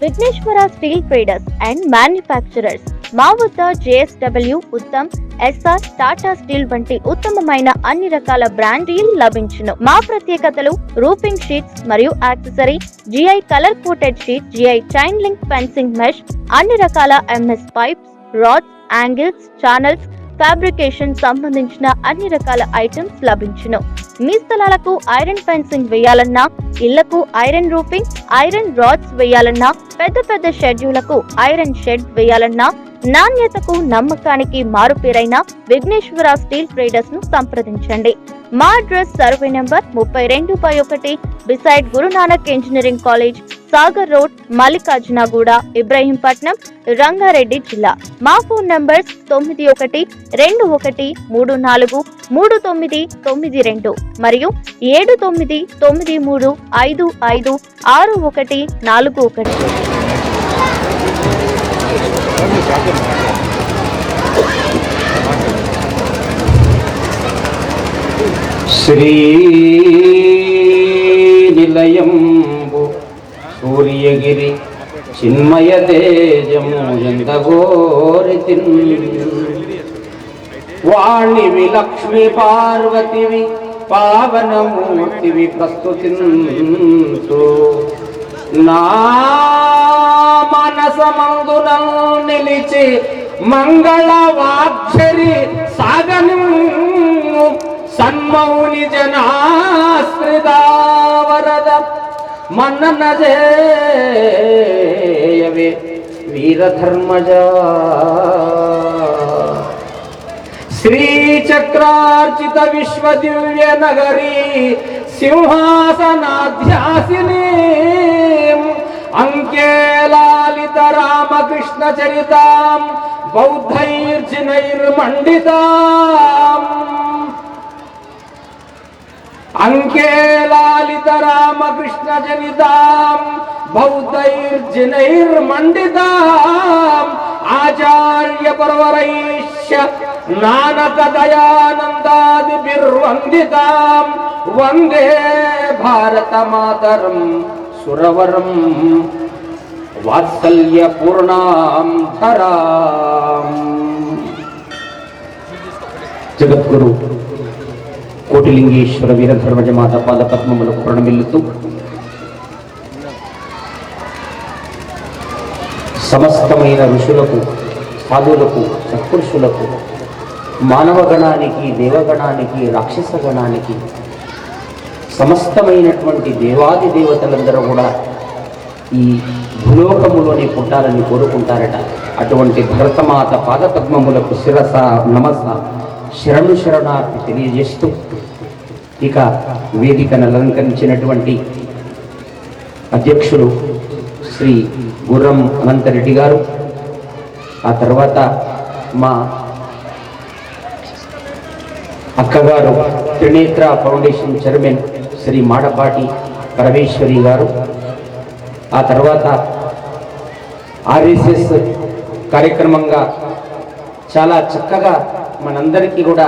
Vighneshwara steel traders and manufacturers. మా వద్ద JSW, Uttam, SR, Tata steel వంటి ఉత్తమమైన అన్ని రకాల బ్రాండ్ స్టీల్ లభించును. మా ప్రత్యేకతలు రూఫింగ్ షీట్స్ మరియు accessory, GI colour coated sheet, GI chain link fencing mesh, అన్ని రకాల MS pipes, rods, angles, channels, fabrication సంబంధించిన అన్ని రకాల ఐటమ్స్ లభించును. మీ స్థలాలకు ఐరన్ ఫెన్సింగ్ వేయాలన్నా, ఇళ్లకు ఐరన్ రూఫింగ్, ఐరన్ రాడ్స్ వేయాలన్నా, పెద్ద పెద్ద షెడ్యూలకు ఐరన్ షెడ్ వేయాలన్నా, నాణ్యతకు నమ్మకానికి మారుపేరైన విఘ్నేశ్వర స్టీల్ ట్రేడర్స్ ను సంప్రదించండి. మా address survey number 32/1 beside Guru Nanak engineering college, Sagar road, Mallikarjunaguda, Ibrahimpatnam, Rangareddy జిల్లా. మా ఫోన్ నంబర్స్ 9121343992 మరియు 7993556141. శ్రీ నిలయంబు సూర్యగిరి చిన్మయ తేజము ఎందగోరితిన్ వాణివి లక్ష్మీ పార్వతివి పావనమూర్తివి ప్రస్తుతింతు నా మనసమందున నిలిచి మంగళ వాక్షరి సాగను సన్మౌని జనాశ్రితావరద మన్నన జయవే వీరధర్మజ శ్రీచక్రార్చిత విశ్వదివ్య నగరీ సింహాసనాధ్యాసిని అంకేలాలిత రామకృష్ణ చరితాం బౌద్ధైర్జినైర్మండితాం అంకేలాలిత రామకృష్ణ చరితాం బౌద్ధైర్జినైర్మండితాం ఆచార్య పర్వరైష్య నానక దయానందాదిభిర్వందితాం వందే భారత మాతరం సురవరం వాత్సల్య పూర్ణాం ధరాం. జగద్గురు కోటిలింగేశ్వర వీరధర్మజ మాత పాద పద్మములకు ప్రణమిల్లుతూ సమస్తమైన ఋషులకు, సాధువులకు, సత్పురుషులకు, మానవగణానికి, దేవగణానికి, రాక్షస గణానికి, సమస్తమైనటువంటి దేవాది దేవతలందరూ కూడా ఈ భూలోకములోనే పుట్టాలని కోరుకుంటారట. అటువంటి భరతమాత పాద పద్మములకు శిరస నమస శరణు శరణార్థి తెలియజేస్తూ ఇక వేదికను అలంకరించినటువంటి అధ్యక్షులు శ్రీ గుర్రం అనంతరెడ్డి గారు, ఆ తర్వాత మా అక్కగారు త్రినేత్ర ఫౌండేషన్ చైర్మన్ శ్రీ మాడపాటి పరమేశ్వరి గారు, ఆ తర్వాత RSS కార్యక్రమంగా చాలా చక్కగా మనందరికీ కూడా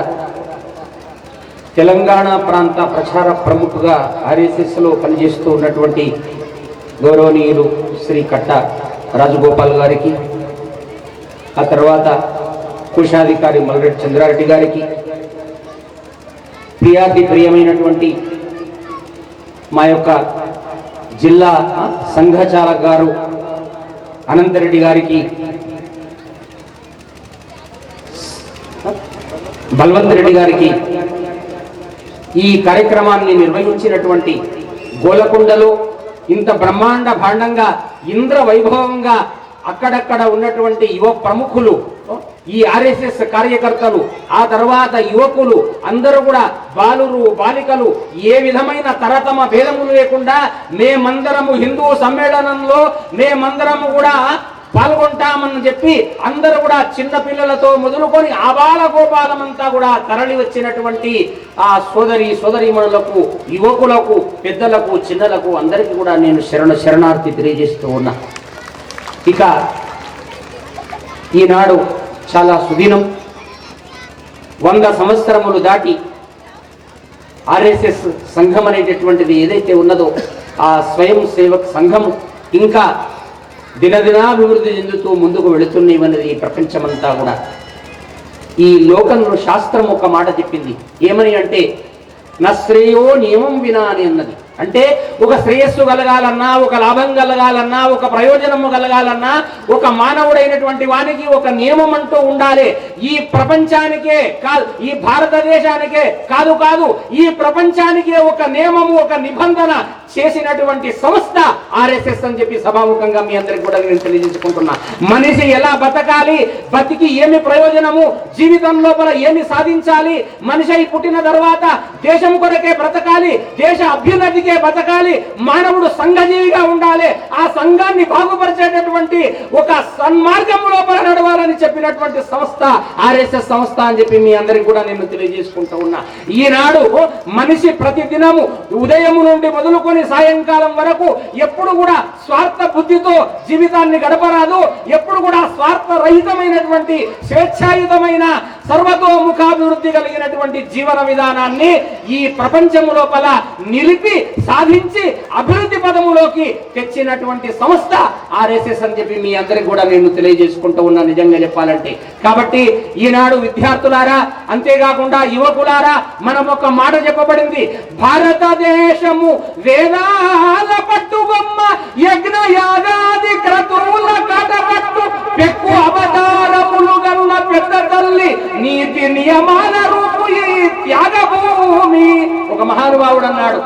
తెలంగాణ ప్రాంత ప్రచార ప్రముఖగా RSSలో పనిచేస్తూ ఉన్నటువంటి గౌరవనీయులు శ్రీ కట్ట రాజగోపాల్ గారికి, ఆ తర్వాత కోశాధికారి మల్రెడ్డి చంద్రారెడ్డి గారికి, ప్రియాతి ప్రియమైనటువంటి మా యొక్క జిల్లా సంఘచాలక్ గారు అనంతరెడ్డి గారికి, బల్వంత్ రెడ్డి గారికి, ఈ కార్యక్రమాన్ని నిర్వహించినటువంటి గోలకొండలో ఇంత బ్రహ్మాండ భాండంగా ఇంద్ర వైభవంగా అక్కడక్కడ ఉన్నటువంటి యువ ప్రముఖులు, ఈ RSS కార్యకర్తలు, ఆ తర్వాత యువకులు అందరూ కూడా బాలురు బాలికలు ఏ విధమైన తరతమ భేదములు లేకుండా మేమందరము హిందూ సమ్మేళనంలో మేమందరము కూడా పాల్గొంటామని చెప్పి అందరూ కూడా చిన్న పిల్లలతో మొదలుకొని ఆబాల గోపాలమంతా కూడా తరలి వచ్చినటువంటి ఆ సోదరీమణులకు, యువకులకు, పెద్దలకు, చిన్నలకు అందరికీ కూడా నేను శరణార్థి తెలియజేస్తూ ఉన్నా. ఇక ఈనాడు చాలా సుదినం. 100 సంవత్సరములు దాటి RSS సంఘం అనేటటువంటిది ఏదైతే ఉన్నదో ఆ స్వయం సేవక్ సంఘం ఇంకా దినదినాభివృద్ధి చెందుతూ ముందుకు వెళుతున్నవన్నది ఈ ప్రపంచమంతా కూడా. ఈ లోకంలో శాస్త్రం ఒక మాట చెప్పింది, ఏమని అంటే నా శ్రేయో నియమం వినా అని అన్నది. అంటే ఒక శ్రేయస్సు కలగాలన్నా, ఒక లాభం కలగాలన్నా, ఒక ప్రయోజనము కలగాలన్నా ఒక మానవుడైనటువంటి వానికి ఒక నియమం అంటూ ఉండాలి. ఈ ప్రపంచానికే కాదు, ఈ భారతదేశానికే కాదు ఈ ప్రపంచానికే ఒక నియమము, ఒక నిబంధన చేసినటువంటి సంస్థ ఆర్ఎస్ఎస్ అని చెప్పి సభాముఖంగా మీ అందరికి కూడా నేను తెలియజేసుకుంటున్నా. మనిషి ఎలా బతకాలి, బతికి ఏమి ప్రయోజనము, జీవితం లోపల ఏమి సాధించాలి, మనిషి పుట్టిన తర్వాత దేశం కొరకే బ్రతకాలి, దేశ అభ్యున్నతికి బతకాలి, మానవుడు సంఘజీవిగా ఉండాలి, ఆ సంఘాన్ని బాగుపరిచేటటువంటి ఒక సన్మార్గం లోపల నడవాలని చెప్పినటువంటి సంస్థ ఆర్ఎస్ఎస్ సంస్థ అని చెప్పి మీ అందరికి కూడా నేను తెలియజేసుకుంటూ ఉన్నా. ఈనాడు మనిషి ప్రతిదినము ఉదయం నుండి మొదలుకొని సాయంకాలం వరకు ఎప్పుడు కూడా స్వార్థ బుద్ధితో జీవితాన్ని గడపరాదు. ఎప్పుడు కూడా స్వార్థ రహితమైనటువంటి స్వేచ్ఛాయుతమైన సర్వతోముఖాభివృద్ధి కలిగినటువంటి జీవన విధానాన్ని ఈ ప్రపంచము లోపల నిలిపి సాధించి అభివృద్ధి పదములోకి తెచ్చినటువంటి సంస్థ ఆర్ఎస్ఎస్ అని చెప్పి మీ అందరికి కూడా నేను తెలియజేసుకుంటూ ఉన్నా నిజంగా చెప్పాలంటే. కాబట్టి ఈనాడు విద్యార్థులారా, అంతేకాకుండా యువకులారా, మనం ఒక మాట చెప్పబడింది, భారతదేశము వేదాల పట్టుబొమ్మ, యజ్ఞ యాగాది క్రతువుల కటపట్టు, పెక్కు అవతారములు గల్ల పెద్ద తల్లి, నీతి నియమాల రూపు ఈ త్యాగభూమి. ఒక మహానుభావుడు అన్నాడు,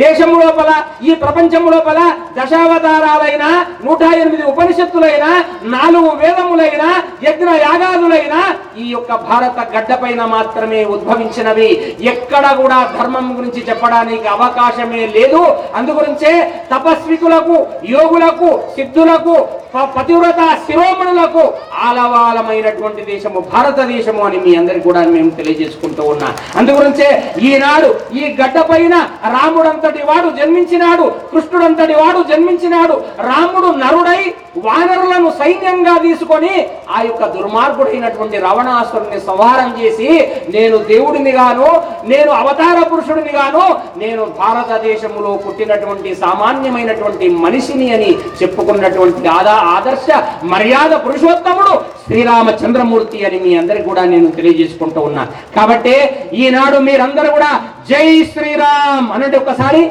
దేశము లోపల ఈ ప్రపంచము లోపల దశావతారాలైన 108 ఉపనిషత్తులైన 4 వేదములైన యజ్ఞ యాగాదులైన ఈ యొక్క భారత గడ్డపైన మాత్రమే ఉద్భవించినవి. ఎక్కడ కూడా ధర్మం గురించి చెప్పడానికి అవకాశమే లేదు. అందుగురించే తపస్వికులకు, యోగులకు, సిద్ధులకు, పతివ్రత శిరోమణులకు ఆలవాలమైనటువంటి దేశము భారతదేశము అని మీ అందరికి కూడా మేము తెలియజేసుకుంటూ ఉన్నా. అందుగురించే ఈనాడు ఈ గడ్డపైన రాముడంతటి వాడు జన్మించినాడు, కృష్ణుడంతటి వాడు జన్మించినాడు. రాముడు నరుడై వానరులను సైన్యంగా తీసుకొని ఆ యొక్క దుర్మార్గుడైనటువంటి రావణాసురుని సంహారం చేసి, నేను దేవుడిని గాను, నేను అవతార పురుషుడిని గాను, నేను భారతదేశములో పుట్టినటువంటి సామాన్యమైనటువంటి మనిషిని అని చెప్పుకున్నటువంటి ఆదర్శ మర్యాద పురుషోత్తముడు శ్రీరామచంద్రమూర్తి అని మీ అందరికి కూడా నేను తెలియజేసుకుంటూ ఉన్నా. కాబట్టి ఈనాడు మీరందరూ కూడా జై శ్రీరామ్ అనండి ఒకసారి.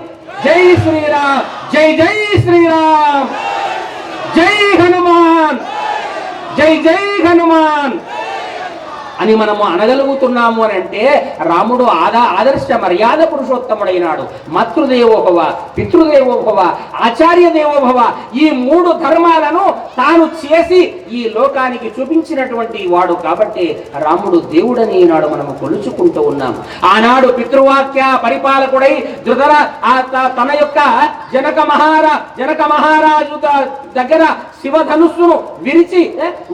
జై శ్రీరామ్, జై జై శ్రీరామ్, జై హనుమాన్, జై జై హనుమాన్ అని మనము అనగలుగుతున్నాము అని అంటే రాముడు ఆదర్శ మర్యాద పురుషోత్తముడైనాడు. మాతృదేవోభవ, పితృదేవోభవ, ఆచార్య దేవోభవ, ఈ 3 ధర్మాలను తాను చేసి ఈ లోకానికి చూపించినటువంటి వాడు. కాబట్టి రాముడు దేవుడని ఈనాడు మనము కొలుచుకుంటూ ఉన్నాం. ఆనాడు పితృవాక్య పరిపాలకుడై తన యొక్క జనక మహారాజు దగ్గర శివధనుస్సును విరిచి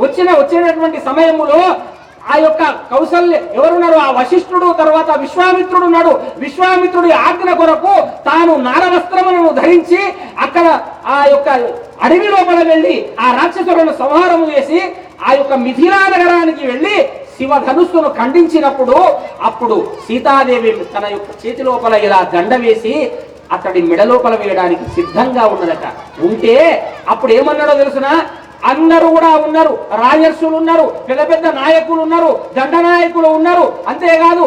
వచ్చినటువంటి సమయములో ఆ యొక్క కౌశల్య ఎవరున్నారు, ఆ వశిష్ఠుడు, తర్వాత విశ్వామిత్రుడు ఉన్నాడు. విశ్వామిత్రుడి ఆజ్ఞ కొరకు తాను నారవస్త్రములను ధరించి అక్కడ ఆ యొక్క అడవి లోపల వెళ్ళి ఆ రాక్షసులను సంహారము చేసి ఆ యొక్క మిథిలా నగరానికి వెళ్ళి శివధనుస్సును ఖండించినప్పుడు అప్పుడు సీతాదేవి తన యొక్క చేతి లోపల ఇలా దండ వేసి అతడి మెడ లోపల వేయడానికి సిద్ధంగా ఉన్నదట. ఉంటే అప్పుడు ఏమన్నాడో తెలుసునా, అందరూ కూడా ఉన్నారు, రాజర్షులు ఉన్నారు, పెద్ద పెద్ద నాయకులు ఉన్నారు, దండనాయకులు ఉన్నారు. అంతేకాదు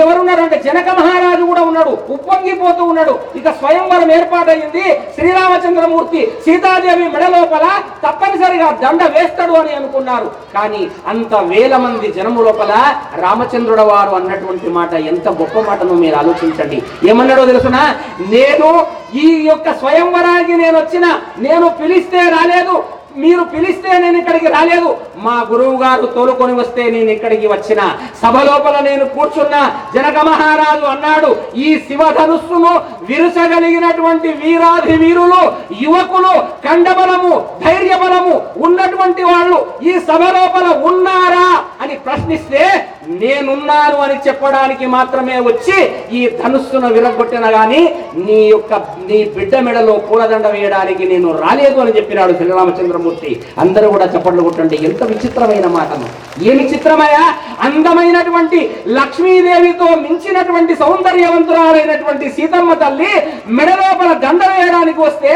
ఎవరున్నారు అంటే జనక మహారాజు కూడా ఉన్నాడు, ఉప్పొంగిపోతూ ఉన్నాడు. ఇక స్వయంవరం ఏర్పాటైంది. శ్రీరామచంద్రమూర్తి సీతాదేవి మెడ లోపల తప్పనిసరిగా దండ వేస్తాడు అని అనుకున్నారు. కానీ అంత వేల మంది జనము లోపల రామచంద్రుడు వారు అన్నటువంటి మాట ఎంత గొప్ప మాటను మీరు ఆలోచించండి. ఏమన్నాడో తెలుసునా, నేను ఈ యొక్క స్వయంవరానికి నేను పిలిస్తే రాలేదు, మీరు పిలిస్తే నేను ఇక్కడికి రాలేదు, మా గురువు గారు తోలుకొని వస్తే నేను ఇక్కడికి వచ్చిన. సభ లోపల నేను కూర్చున్నా. జనక మహారాజు అన్నాడు, ఈ శివధనుస్సును విరుచగలిగినటువంటి వీరాధి వీరులు, యువకులు, కండబలము, ధైర్య బలము ఉన్నటువంటి వాళ్ళు ఈ సభ లోపల ఉన్నారా అని ప్రశ్నిస్తే నేనున్నాను అని చెప్పడానికి మాత్రమే వచ్చి ఈ ధనుస్సును విరగొట్టిన గాని నీ బిడ్డ మెడలో పూలదండ వేయడానికి నేను రాలేదు అని చెప్పినాడు శ్రీరామచంద్రమూర్తి. అందరూ కూడా చప్పట్లు కొట్టండి. ఎంత విచిత్రమైన మాటను! ఏమి చిత్రమయ్యా! అందమైనటువంటి లక్ష్మీదేవితో మించినటువంటి సౌందర్యవంతురాలైనటువంటి సీతమ్మ తల్లి మెడలోపల దండ వేయడానికి వస్తే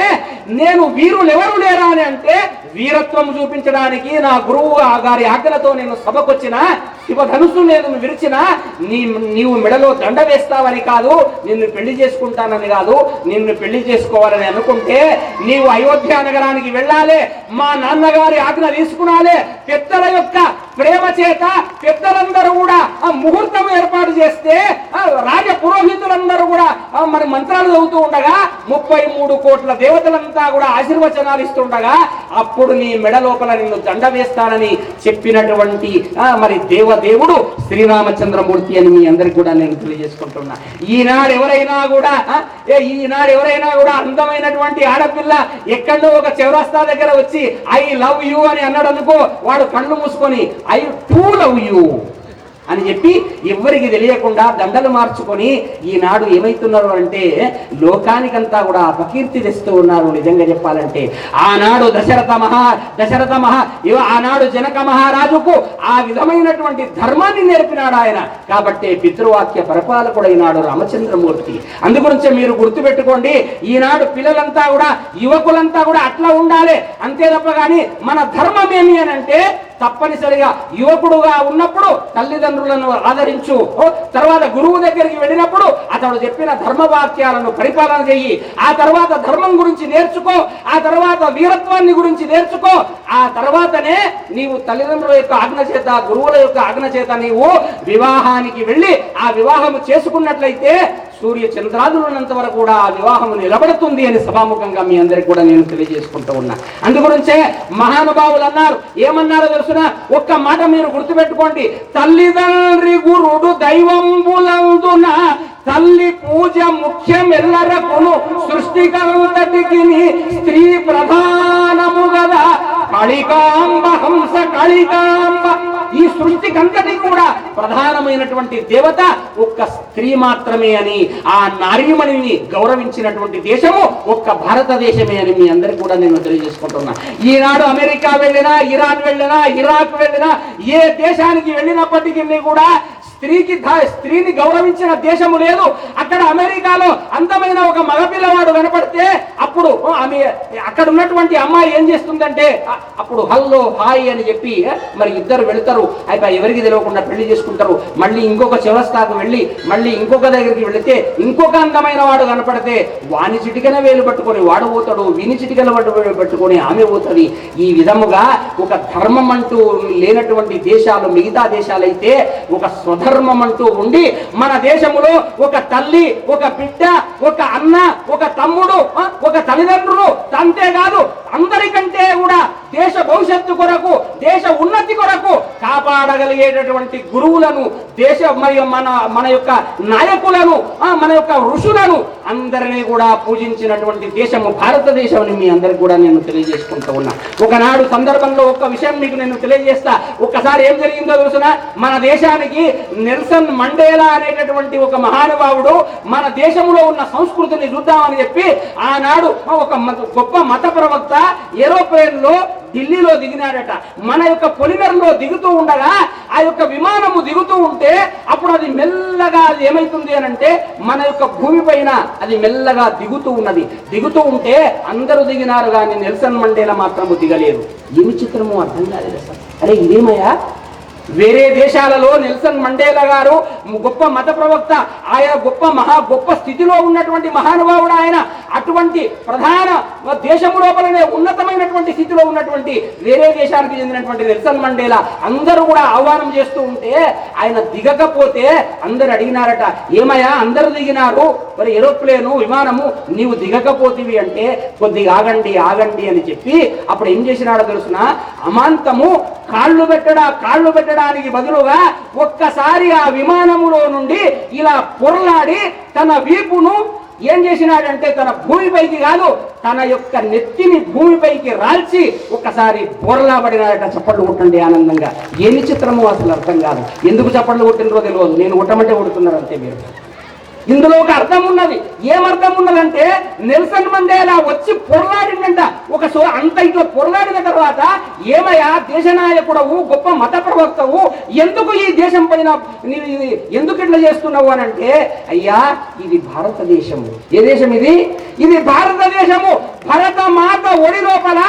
నేను వీరులెవరు లేరా అని అంటే వీరత్వం చూపించడానికి నా గురువు గారి ఆజ్ఞలతో నేను సభకొచ్చిన శివధనుసు నేను విరిచిన నీవు మెడలో దండ వేస్తావని కాదు, నిన్ను పెళ్లి చేసుకుంటానని కాదు. నిన్ను పెళ్లి చేసుకోవాలని అనుకుంటే నీవు అయోధ్య నగరానికి వెళ్ళాలి, మా నాన్నగారి ఆజ్ఞ తీసుకునాలి. పెద్దల యొక్క ప్రేమ చేత పెద్దలందరూ కూడా ఆ ముహూర్తం ఏర్పాటు చేస్తే రాజ పురోహితులందరూ కూడా మరి మంత్రాలు చదువుతూ ఉండగా 33 కోట్ల దేవతలంతా కూడా ఆశీర్వచనాలు ఇస్తుండగా అప్పుడు నీ మెడ లోపల నిన్ను దండ వేస్తానని చెప్పినటువంటి మరి దేవదేవుడు శ్రీరామచంద్రమూర్తి అని మీ అందరికి కూడా నేను తెలియజేసుకుంటున్నా. ఈనాడు ఎవరైనా కూడా అందమైనటువంటి ఆడపిల్ల ఎక్కడో ఒక చౌరస్తా దగ్గర వచ్చి ఐ లవ్ యూ అని అన్నాడు అనుకో, వాడు కళ్ళు మూసుకొని ఐ టూ లవ్ యూ అని చెప్పి ఎవరికి తెలియకుండా దండలు మార్చుకొని ఈనాడు ఏమైతున్నారు అంటే లోకానికంతా కూడా అపకీర్తి తెస్తూ ఉన్నారు. నిజంగా చెప్పాలంటే ఆనాడు ఆనాడు జనక మహారాజుకు ఆ విధమైనటువంటి ధర్మాన్ని నేర్పినాడు ఆయన. కాబట్టి పితృవాక్య పరిపాలకుడైనాడు రామచంద్రమూర్తి. అందుగురించే మీరు గుర్తుపెట్టుకోండి, ఈనాడు పిల్లలంతా కూడా యువకులంతా కూడా అట్లా ఉండాలి. అంతే తప్ప కానీ మన ధర్మం ఏమి అని అంటే తప్పనిసరిగా యువకుడుగా ఉన్నప్పుడు తల్లిదండ్రులను ఆదరించు, తర్వాత గురువు దగ్గరికి వెళ్ళినప్పుడు అతడు చెప్పిన ధర్మవాక్యాలను పరిపాలన చెయ్యి, ఆ తర్వాత ధర్మం గురించి నేర్చుకో, ఆ తర్వాత వీరత్వాన్ని గురించి నేర్చుకో, ఆ తర్వాతనే నీవు తల్లిదండ్రుల యొక్క ఆజ్ఞ చేత గురువుల యొక్క ఆజ్ఞ చేత నీవు వివాహానికి వెళ్ళి ఆ వివాహము చేసుకున్నట్లయితే సూర్య చంద్రాదులున్నంత వరకు కూడా ఆ వివాహము నిలబడుతుంది అని సభాముఖంగా మీ అందరికి కూడా నేను తెలియజేసుకుంటూ ఉన్నా. అందుగురించే మహానుభావులు అన్నారు, ఏమన్నారో తెలుసునా? ఒక్క మాట మీరు గుర్తుపెట్టుకోండి, తల్లిదండ్రి గురుడు దైవంబులందున తల్లి పూజ ముఖ్యమెల్లరకును సృష్టికంతటికి స్త్రీ ప్రధానము గదా కాళికాంబ హంస కాళికాంబ. ఈ సృష్టికంతటికి కూడా ప్రధానమైనటువంటి దేవత ఒక్క స్త్రీ మాత్రమే అని ఆ నారీమణిని గౌరవించినటువంటి దేశము ఒక్క భారతదేశమే అని మీ అందరికీ కూడా నేను తెలియజేసుకుంటున్నా. ఈనాడు అమెరికా వెళ్ళినా, ఇరాన్ వెళ్ళినా, ఇరాక్ వెళ్ళినా, ఏ దేశానికి వెళ్ళినప్పటికీ కూడా స్త్రీని గౌరవించిన దేశము లేదు. అక్కడ అమెరికాలో అందమైన ఒక మగపిల్లవాడు కనపడితే అప్పుడు ఆమె అక్కడ ఉన్నటువంటి అమ్మాయి ఏం చేస్తుందంటే అప్పుడు హల్లో హాయ్ అని చెప్పి మరి ఇద్దరు వెళతారు. అయిపోయి ఎవరికి తెలియకుండా పెళ్లి చేసుకుంటారు. మళ్ళీ ఇంకొక చౌరస్తాకు వెళ్ళి మళ్ళీ ఇంకొక దగ్గరికి వెళితే ఇంకొక అందమైన వాడు కనపడితే వాని చిటికన వేలు పట్టుకొని వాడు పోతాడు, వీని చిటికన పట్టుకొని ఆమె పోతుంది. ఈ విధముగా ఒక ధర్మం అంటూ లేనటువంటి దేశాలు మిగతా దేశాలైతే ఒక ధర్మం అంటూ ఉండి మన దేశంలో ఒక తల్లి, ఒక బిడ్డ, ఒక అన్న, ఒక తమ్ముడు, ఒక తల్లిదండ్రులు, అంతేకాదు అందరికంటే కూడా దేశ భవిష్యత్తు కొరకు, దేశ ఉన్నతి కొరకు కాపాడగలిగేటటువంటి గురువులను, దేశ మరియు మన యొక్క నాయకులను, మన యొక్క ఋషులను అందరినీ కూడా పూజించినటువంటి దేశము భారతదేశం అని మీ అందరికి కూడా నేను తెలియజేసుకుంటూ ఉన్నా. ఒకనాడు సందర్భంలో ఒక్క విషయం మీకు నేను తెలియజేస్తా. ఒక్కసారి ఏం జరిగిందో తెలుసునా? మన దేశానికి నెల్సన్ మండేలా అనేటటువంటి ఒక మహానుభావుడు మన దేశంలో ఉన్న సంస్కృతిని చూద్దామని చెప్పి ఆనాడు ఒక గొప్ప మత ప్రవక్త ఏరోప్లేన్ లో ఢిల్లీలో దిగినాడట. మన యొక్క పొలిమేరలో దిగుతూ ఉండగా ఆ యొక్క విమానము దిగుతూ ఉంటే అప్పుడు అది మెల్లగా అది ఏమైతుంది అని అంటే మన యొక్క భూమి పైన అది మెల్లగా దిగుతూ ఉన్నది. దిగుతూ ఉంటే అందరూ దిగినారు కానీ నెల్సన్ మండేలా మాత్రము దిగలేదు. ఏమి చిత్రము అర్థం కాలేదు సార్. అరే ఇదేమయ్యా, వేరే దేశాలలో నెల్సన్ మండేలా గారు గొప్ప మత ప్రవక్త, ఆయన గొప్ప స్థితిలో ఉన్నటువంటి మహానుభావుడు. ఆయన అటువంటి ప్రధాన దేశము లోపలనే ఉన్నతమైనటువంటి స్థితిలో ఉన్నటువంటి వేరే దేశానికి చెందినటువంటి నెల్సన్ మండేలా అందరూ కూడా ఆహ్వానం చేస్తూ ఉంటే ఆయన దిగకపోతే అందరు అడిగినారట, ఏమయ్యా అందరూ దిగినారు, మరి ఏరోప్లేను విమానము నీవు దిగకపోతేవి అంటే కొద్దిగా ఆగండి అని చెప్పి అప్పుడు ఏం చేసినాడో తెలుసునా? అమాంతము కాళ్ళు పెట్టడానికి బదులుగా ఒక్కసారి ఆ విమానములో నుండి ఇలా పొరలాడి తన వీపును ఏం చేసినాడంటే తన భూమిపైకి కాదు, తన యొక్క నెత్తిని భూమిపైకి రాల్చి ఒక్కసారి బోర్లా పడినాడట. చప్పట్లు కొట్టండి ఆనందంగా. ఏమి చిత్రమో అసలు అర్థం కాదు. ఎందుకు చప్పట్లు కొట్టినరో తెలియదు. నేను కొట్టమంటే కొడుతున్నారు అంతే మీరు. ఇందులో ఒక అర్థం ఉన్నది. ఏమర్థం ఉన్నదంటే నెల్సన్ మండేలా వచ్చి పొరలాడిందంట. అంత ఇట్లా పొరలాడిన తర్వాత, ఏమయ్యా దేశ నాయకుడవు, గొప్ప మత ప్రవక్తవు, ఎందుకు ఈ దేశం పైన ఎందుకు ఇట్లా చేస్తున్నావు అని అంటే, అయ్యా ఇది భారతదేశము. ఏ దేశం ఇది? ఇది భారతదేశము. భరత మాత ఒడి లోపల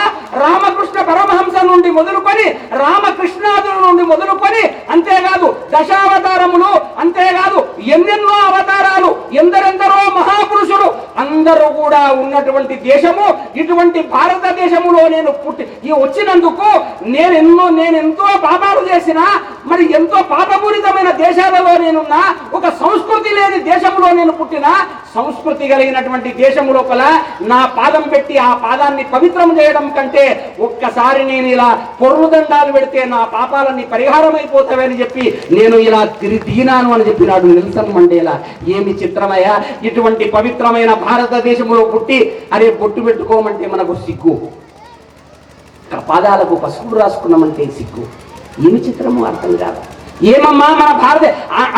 రామకృష్ణ పరమహంస నుండి మొదలుకొని, రామకృష్ణాదుల నుండి మొదలుకొని, అంతేకాదు దశావతారములు, అంతేకాదు ఎన్నెన్నో అవతారాలు, ఎందరెందరో మహాపురుషులు అందరూ కూడా ఉన్నటువంటి దేశము. ఇటువంటి భారతదేశములో నేను వచ్చినందుకు నేనెంతో పాపాలు చేసిన, మరి ఎంతో పాపపూరితమైన దేశాలలో నేనున్నా, ఒక సంస్కృతి లేని దేశంలో నేను పుట్టిన, సంస్కృతి కలిగినటువంటి దేశము లోపల నా పాదం పెట్టి ఆ పాదాన్ని పవిత్రం చేయడం కంటే ఒక్కసారి నేను ఇలా పొర్రుదండాలు పెడితే నా పాపాలన్నీ పరిహారం అయిపోతావని చెప్పి నేను ఇలా దిగినాను అని చెప్పినాడు నెల్సన్ మండేలా. ఏమి చిత్రమయ్యా! ఇటువంటి పవిత్రమైన భారతదేశంలో పుట్టి అరే బొట్టు పెట్టుకోమంటే మనకు సిగ్గు, పాదాలకు పసుపు రాసుకున్నామంటే సిగ్గు. ఏమి చిత్రము అర్థం కాదు. ఏమమ్మా మన భారత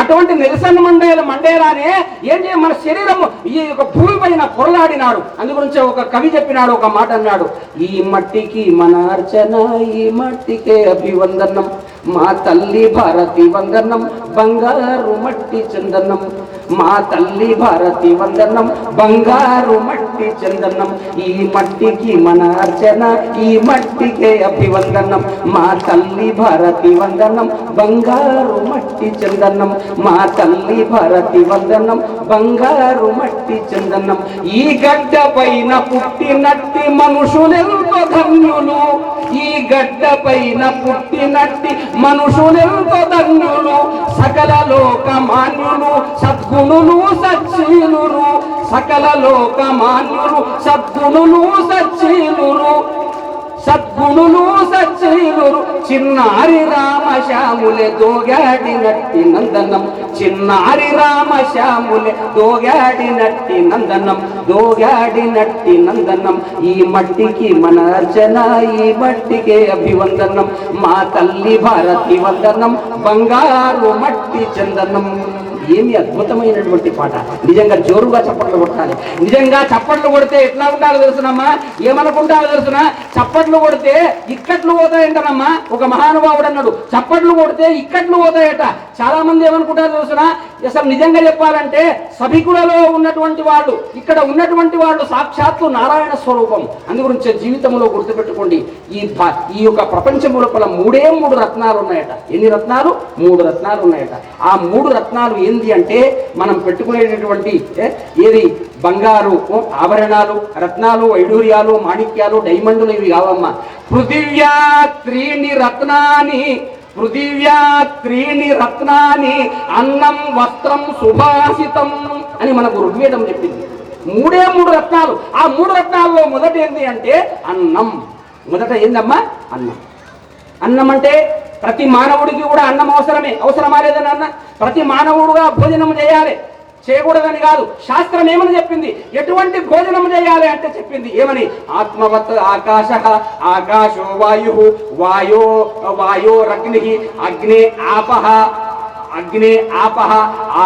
అటువంటి నెల్సన్ మండేలానే ఏం చేయ మన శరీరము ఈ యొక్క భూమి పైన పొరలాడినాడు. అందుగురించి ఒక కవి చెప్పినాడు, ఒక మాట అన్నాడు, ఈ మట్టికి మన అర్చన, ఈ మట్టికే అభివందనం, మా తల్లి భారతి వందనం, బంగారు మట్టి చందనం, మా తల్లి భారతి వందనం, బంగారు మట్టి చందనం, ఈ మట్టికి మన అర్చన, ఈ మట్టికే అభివందనం, మా తల్లి భారతి వందనం, బంగారు మట్టి చందనం, మా తల్లి భారతి వందనం, బంగారు మట్టి చందనం. ఈ గడ్డ పైన పుట్టినట్టి మనుషులెంతో ధన్యులు, ఈ గడ్డ పైన పుట్టినట్టి మనుషులెంతో ధన్యులు, సకల లోకమాన్యులు సద్గుణులు సచ్చీలురు, సకల లోకమాన్యులు సద్గుణులు సచ్చీలురు, సద్గుణులు సచ్చీలురు, చిన్నారి రామశ్యాములే దోగాడినట్టి నందనం, చిన్నారి రామశ్యాములే దోగాడినట్టి నందనం, దోగాడినట్టి నందనం, ఈ మట్టికి మన అర్చన, ఈ మట్టికే అభివందనం, మా తల్లి భారతి వందనం, బంగారు మట్టి చందనం. ఏమి అద్భుతమైనటువంటి పాట. నిజంగా జోరుగా చప్పట్లు కొట్టాలి. నిజంగా చప్పట్లు కొడితే ఎట్లా ఉండాలో తెలుసునమ్మా, ఏమనుకుంటారో తెలుసునా? చప్పట్లు కొడితే ఇక్కట్లు పోతాయంటనమ్మా. ఒక మహానుభావుడు అన్నాడు, చప్పట్లు కొడితే ఇక్కట్లు పోతాయట. చాలా మంది ఏమనుకుంటారో తెలుసునా? అసలు నిజంగా చెప్పాలంటే సభికులలో ఉన్నటువంటి వాళ్ళు, ఇక్కడ ఉన్నటువంటి వాళ్ళు సాక్షాత్తు నారాయణ స్వరూపం. అందుగురించి జీవితంలో గుర్తుపెట్టుకోండి, ఈ యొక్క ప్రపంచం లోపల మూడే 3 రత్నాలు ఉన్నాయట. ఎన్ని రత్నాలు? 3 రత్నాలు ఉన్నాయట. ఆ 3 రత్నాలు ఏంది అంటే మనం పెట్టుకునేటటువంటి ఏది బంగారు ఆభరణాలు, రత్నాలు, వైడూర్యాలు, మాణిక్యాలు, డైమండులు ఇవి కావమ్మా. పృథివ్యా త్రీణి రత్నాని, పృథివ్యా త్రీణి రత్నాని, అన్నం వస్త్రం సుభాషితం అని మనకు ఋగ్వేదం చెప్పింది. 3 రత్నాలు. ఆ 3 రత్నాల్లో మొదటి ఏంటి అంటే అన్నం. మొదట ఏందమ్మా? అన్నం. అన్నం అంటే ప్రతి మానవుడికి కూడా అన్నం అవసరమా లేదని అన్న ప్రతి మానవుడుగా భోజనం చేయాలి, చేయకూడదని కాదు. శాస్త్రం ఏమని చెప్పింది? ఎటువంటి భోజనం చేయాలి అంటే చెప్పింది ఏమని? ఆత్మవత్ ఆకాశ, ఆకాశో వాయు, వాయోరగ్ని, అగ్నే ఆపః, అగ్నే ఆపః,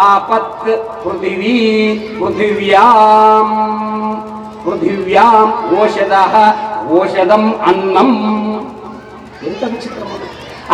ఆపత్ పృథివీ, పృథివ్యాం ఓషధః, ఓషధం అన్నం. ఎంత విచిత్రం!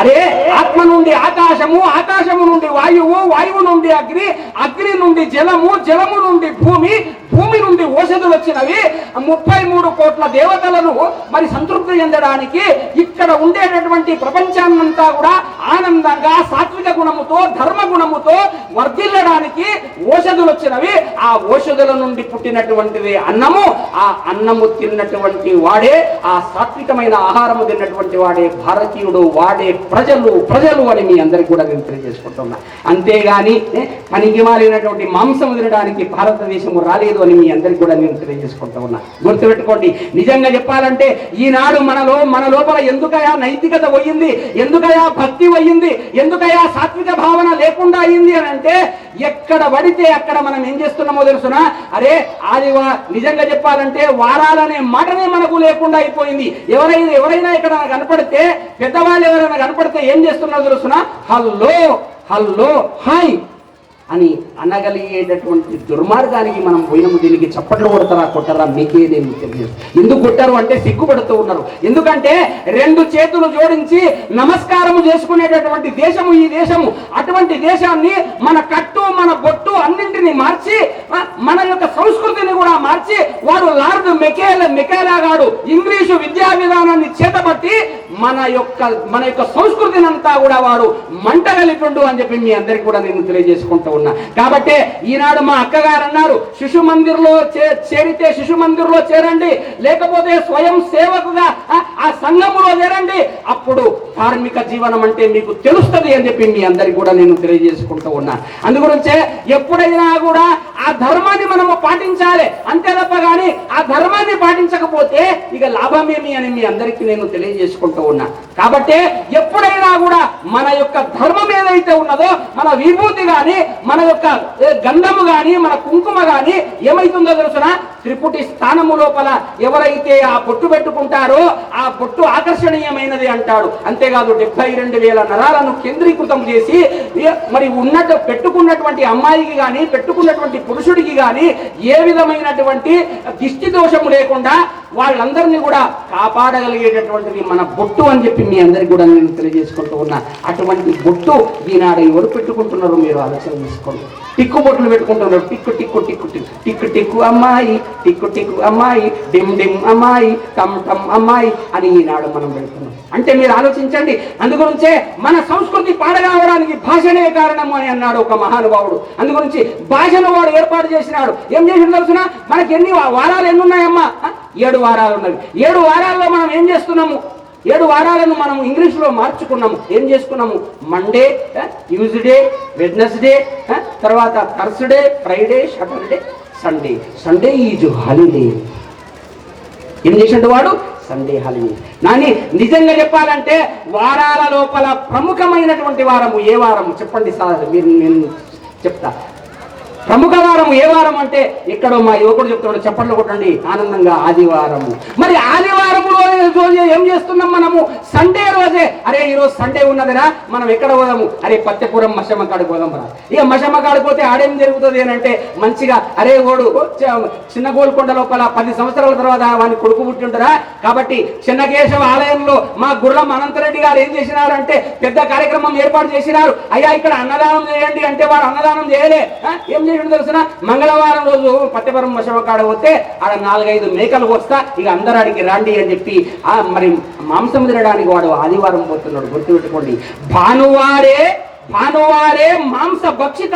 అరే ఆత్మ నుండి ఆకాశము, ఆకాశము నుండి వాయువు, వాయువు నుండి అగ్ని, అగ్ని నుండి జలము, జలము నుండి భూమి, భూమి నుండి ఓషధులు వచ్చినవి. 33 కోట్ల దేవతలను మరి సంతృప్తి చెందడానికి ఇక్కడ ఉండేటటువంటి ప్రపంచాన్నంతా కూడా ఆనందంగా సాత్విక గుణముతో, ధర్మ గుణముతో వర్ధిల్లడానికి ఓషధులు వచ్చినవి. ఆ ఓషధుల నుండి పుట్టినటువంటిది అన్నము. ఆ అన్నము తిన్నటువంటి వాడే, ఆ సాత్వికమైన ఆహారము తిన్నటువంటి వాడే భారతీయుడు, వాడే ప్రజలు అని మీ అందరికి కూడా నేను తెలియజేసుకుంటున్నా. అంతేగాని పనికి మారినటువంటి మాంసం తినడానికి భారతదేశం రాలేదు అని మీ అందరికి కూడా నేను తెలియజేసుకుంటూ ఉన్నా. గుర్తుపెట్టుకోండి, నిజంగా చెప్పాలంటే ఈనాడు మన లోపల ఎందుకయా నైతికత పోయింది, ఎందుకయా భక్తి అయ్యింది? ఎందుకయ్యా సాత్విక భావన లేకుండా అయ్యింది అని అంటే, ఎక్కడ పడితే అక్కడ మనం ఏం చేస్తున్నామో తెలుసునా? అరే నిజంగా చెప్పాలంటే వారాలనే మాటనే మనకు లేకుండా అయిపోయింది. ఎవరైనా ఇక్కడ కనపడితే, పెద్దవాళ్ళు ఎవరైనా కనపడితే ఏం చేస్తున్నారో తెలుసునా? హలో హలో హాయ్ అని అనగలిగేటటువంటి దుర్మార్గానికి మనం పోయినము. దీనికి చప్పట్లు కొట్టరా మీకేదేమి తెలియదు. ఎందుకు కొట్టారు అంటే సిగ్గుపడుతూ ఉన్నారు. ఎందుకంటే 2 చేతులు జోడించి నమస్కారము చేసుకునేటటువంటి దేశము ఈ దేశము. అటువంటి దేశాన్ని మన కట్టు మన బొట్టు అన్నింటినీ మార్చి, మన యొక్క సంస్కృతిని కూడా మార్చి, వాడు లార్డ్ మెకేలా గాడు ఇంగ్లీషు విద్యా విధానాన్ని చేతబట్టి మన యొక్క సంస్కృతిని అంతా కూడా వాడు మంటగలిపిండు అని చెప్పి మీ అందరికీ కూడా నేను తెలియజేసుకుంటూ ఉన్నా. కాబట్టి ఈనాడు మా అక్కగారు అన్నారు, శిశు మందిర్లో చేరితే శిశు మందిర్లో చేరండి, లేకపోతే స్వయం సేవకుగా ఆ సంఘములో చేరండి, అప్పుడు ధార్మిక జీవనం అంటే మీకు తెలుస్తుంది అని చెప్పి మీ అందరికీ కూడా నేను తెలియజేసుకుంటూ ఉన్నా. అందుగురించే ఎప్పుడైనా కూడా ఆ ధర్మాన్ని మనము పాటించాలి, అంతే తప్ప కానీ ఆ ధర్మాన్ని పాటించకపోతే ఇక లాభమేమి అని మీ అందరికీ నేను తెలియజేసుకుంటూ ఉన్నా. కాబట్టి ఎప్పుడైనా కూడా మన యొక్క ధర్మం ఏదైతే ఉన్నదో, మన విభూతి గాని, మన యొక్క గంధము గాని, మన కుంకుమ గాని ఏమైతుందో తెలుసునా? త్రిపుటి స్థానము లోపల ఎవరైతే ఆ బొట్టు పెట్టుకుంటారో ఆ బొట్టు ఆకర్షణీయమైనది అంటాడు. అంతేకాదు 72,000 నరాలను కేంద్రీకృతం చేసి మరి పెట్టుకున్నటువంటి అమ్మాయికి గాని, పెట్టుకున్నటువంటి పురుషుడికి గాని ఏ విధమైనటువంటి దిష్టి దోషము లేకుండా వాళ్ళందరినీ కూడా కాపాడగలిగేటటువంటిది మన బొట్టు అని చెప్పి మీ అందరికి కూడా నేను తెలియజేసుకుంటూ ఉన్నా. అటువంటి బొట్టు ఈనాడు ఎవరు పెట్టుకుంటున్నారో మీరు ఆలోచన చేసుకోండి. టిక్కు బొట్లు పెట్టుకుంటున్నారు. టిక్కు టిక్కు టిక్కు టిక్కు టిక్కు టిక్కు అమ్మాయి, టిక్కు టిక్కు అమ్మాయి, డిమ్ డిమ్ అమ్మాయి, టమ్ టమ్ అమ్మాయి అని ఈనాడు మనం పెడుతున్నాం. అంటే మీరు ఆలోచించండి. అందుగురించే మన సంస్కృతి పాడగావడానికి భాషనే కారణము అని అన్నాడు ఒక మహానుభావుడు. అందుగురించి భాషను వాడు ఏర్పాటు చేసినాడు. ఏం చేసిన తెలుసిన? మనకి వారాలు ఎన్ని ఉన్నాయమ్మా? 7 వారాలు ఉన్నవి. 7 వారాల్లో మనం ఏం చేస్తున్నాము? 7 వారాలను మనం ఇంగ్లీష్లో మార్చుకున్నాము. ఏం చేసుకున్నాము? మండే, ట్యూస్డే, వెడ్నెస్డే, తర్వాత Thursday, Friday, Saturday, Sunday. Sunday is holiday. ఏం చేసినట్టు వాడు? Sunday holiday. నాని నిజంగా చెప్పాలంటే వారాల లోపల ప్రముఖమైనటువంటి వారము ఏ వారము చెప్పండి సార్? నేను చెప్తా. ప్రముఖ వారం ఏ వారం అంటే ఎక్కడో మా యువకుడు చెప్తున్నాడు, చప్పట్లు కొట్టండి ఆనందంగా, ఆదివారము. మరి ఆదివారము రోజు ఏం చేస్తున్నాం మనము? సండే రోజే. అరే ఈరోజు సండే ఉన్నదిరా, మనం ఎక్కడ పోదాము? అరే పత్తెపురం మశమ్మ కాడికి పోదాం రా. ఇక మశమ్మ కాడికి పోతే ఆడేం జరుగుతుంది అని అంటే మంచిగా అరే ఓడు చిన్న గోల్కొండ లోపల 10 సంవత్సరాల తర్వాత వాని కొడుకు పుట్టింటారా. కాబట్టి చిన్నకేశవ ఆలయంలో మా గుర్రం అనంతరెడ్డి గారు ఏం చేసినారంటే పెద్ద కార్యక్రమం ఏర్పాటు చేసినారు. అయ్యా ఇక్కడ అన్నదానం చేయండి అంటే వాడు అన్నదానం చేయలే. ఏం తెలుసిన? మంగళవారం రోజు పత్తెపురం మశమ్మ కాడ పోతే ఆడ 4-5 మేకలు వస్తా, ఇక అందరు అడిగి రండి అని చెప్పి మరి మాంసం తినడానికి వాడు ఆదివారం పోతున్నాడు. గుర్తుపెట్టుకోండి. భానువారే మాంస భక్షిత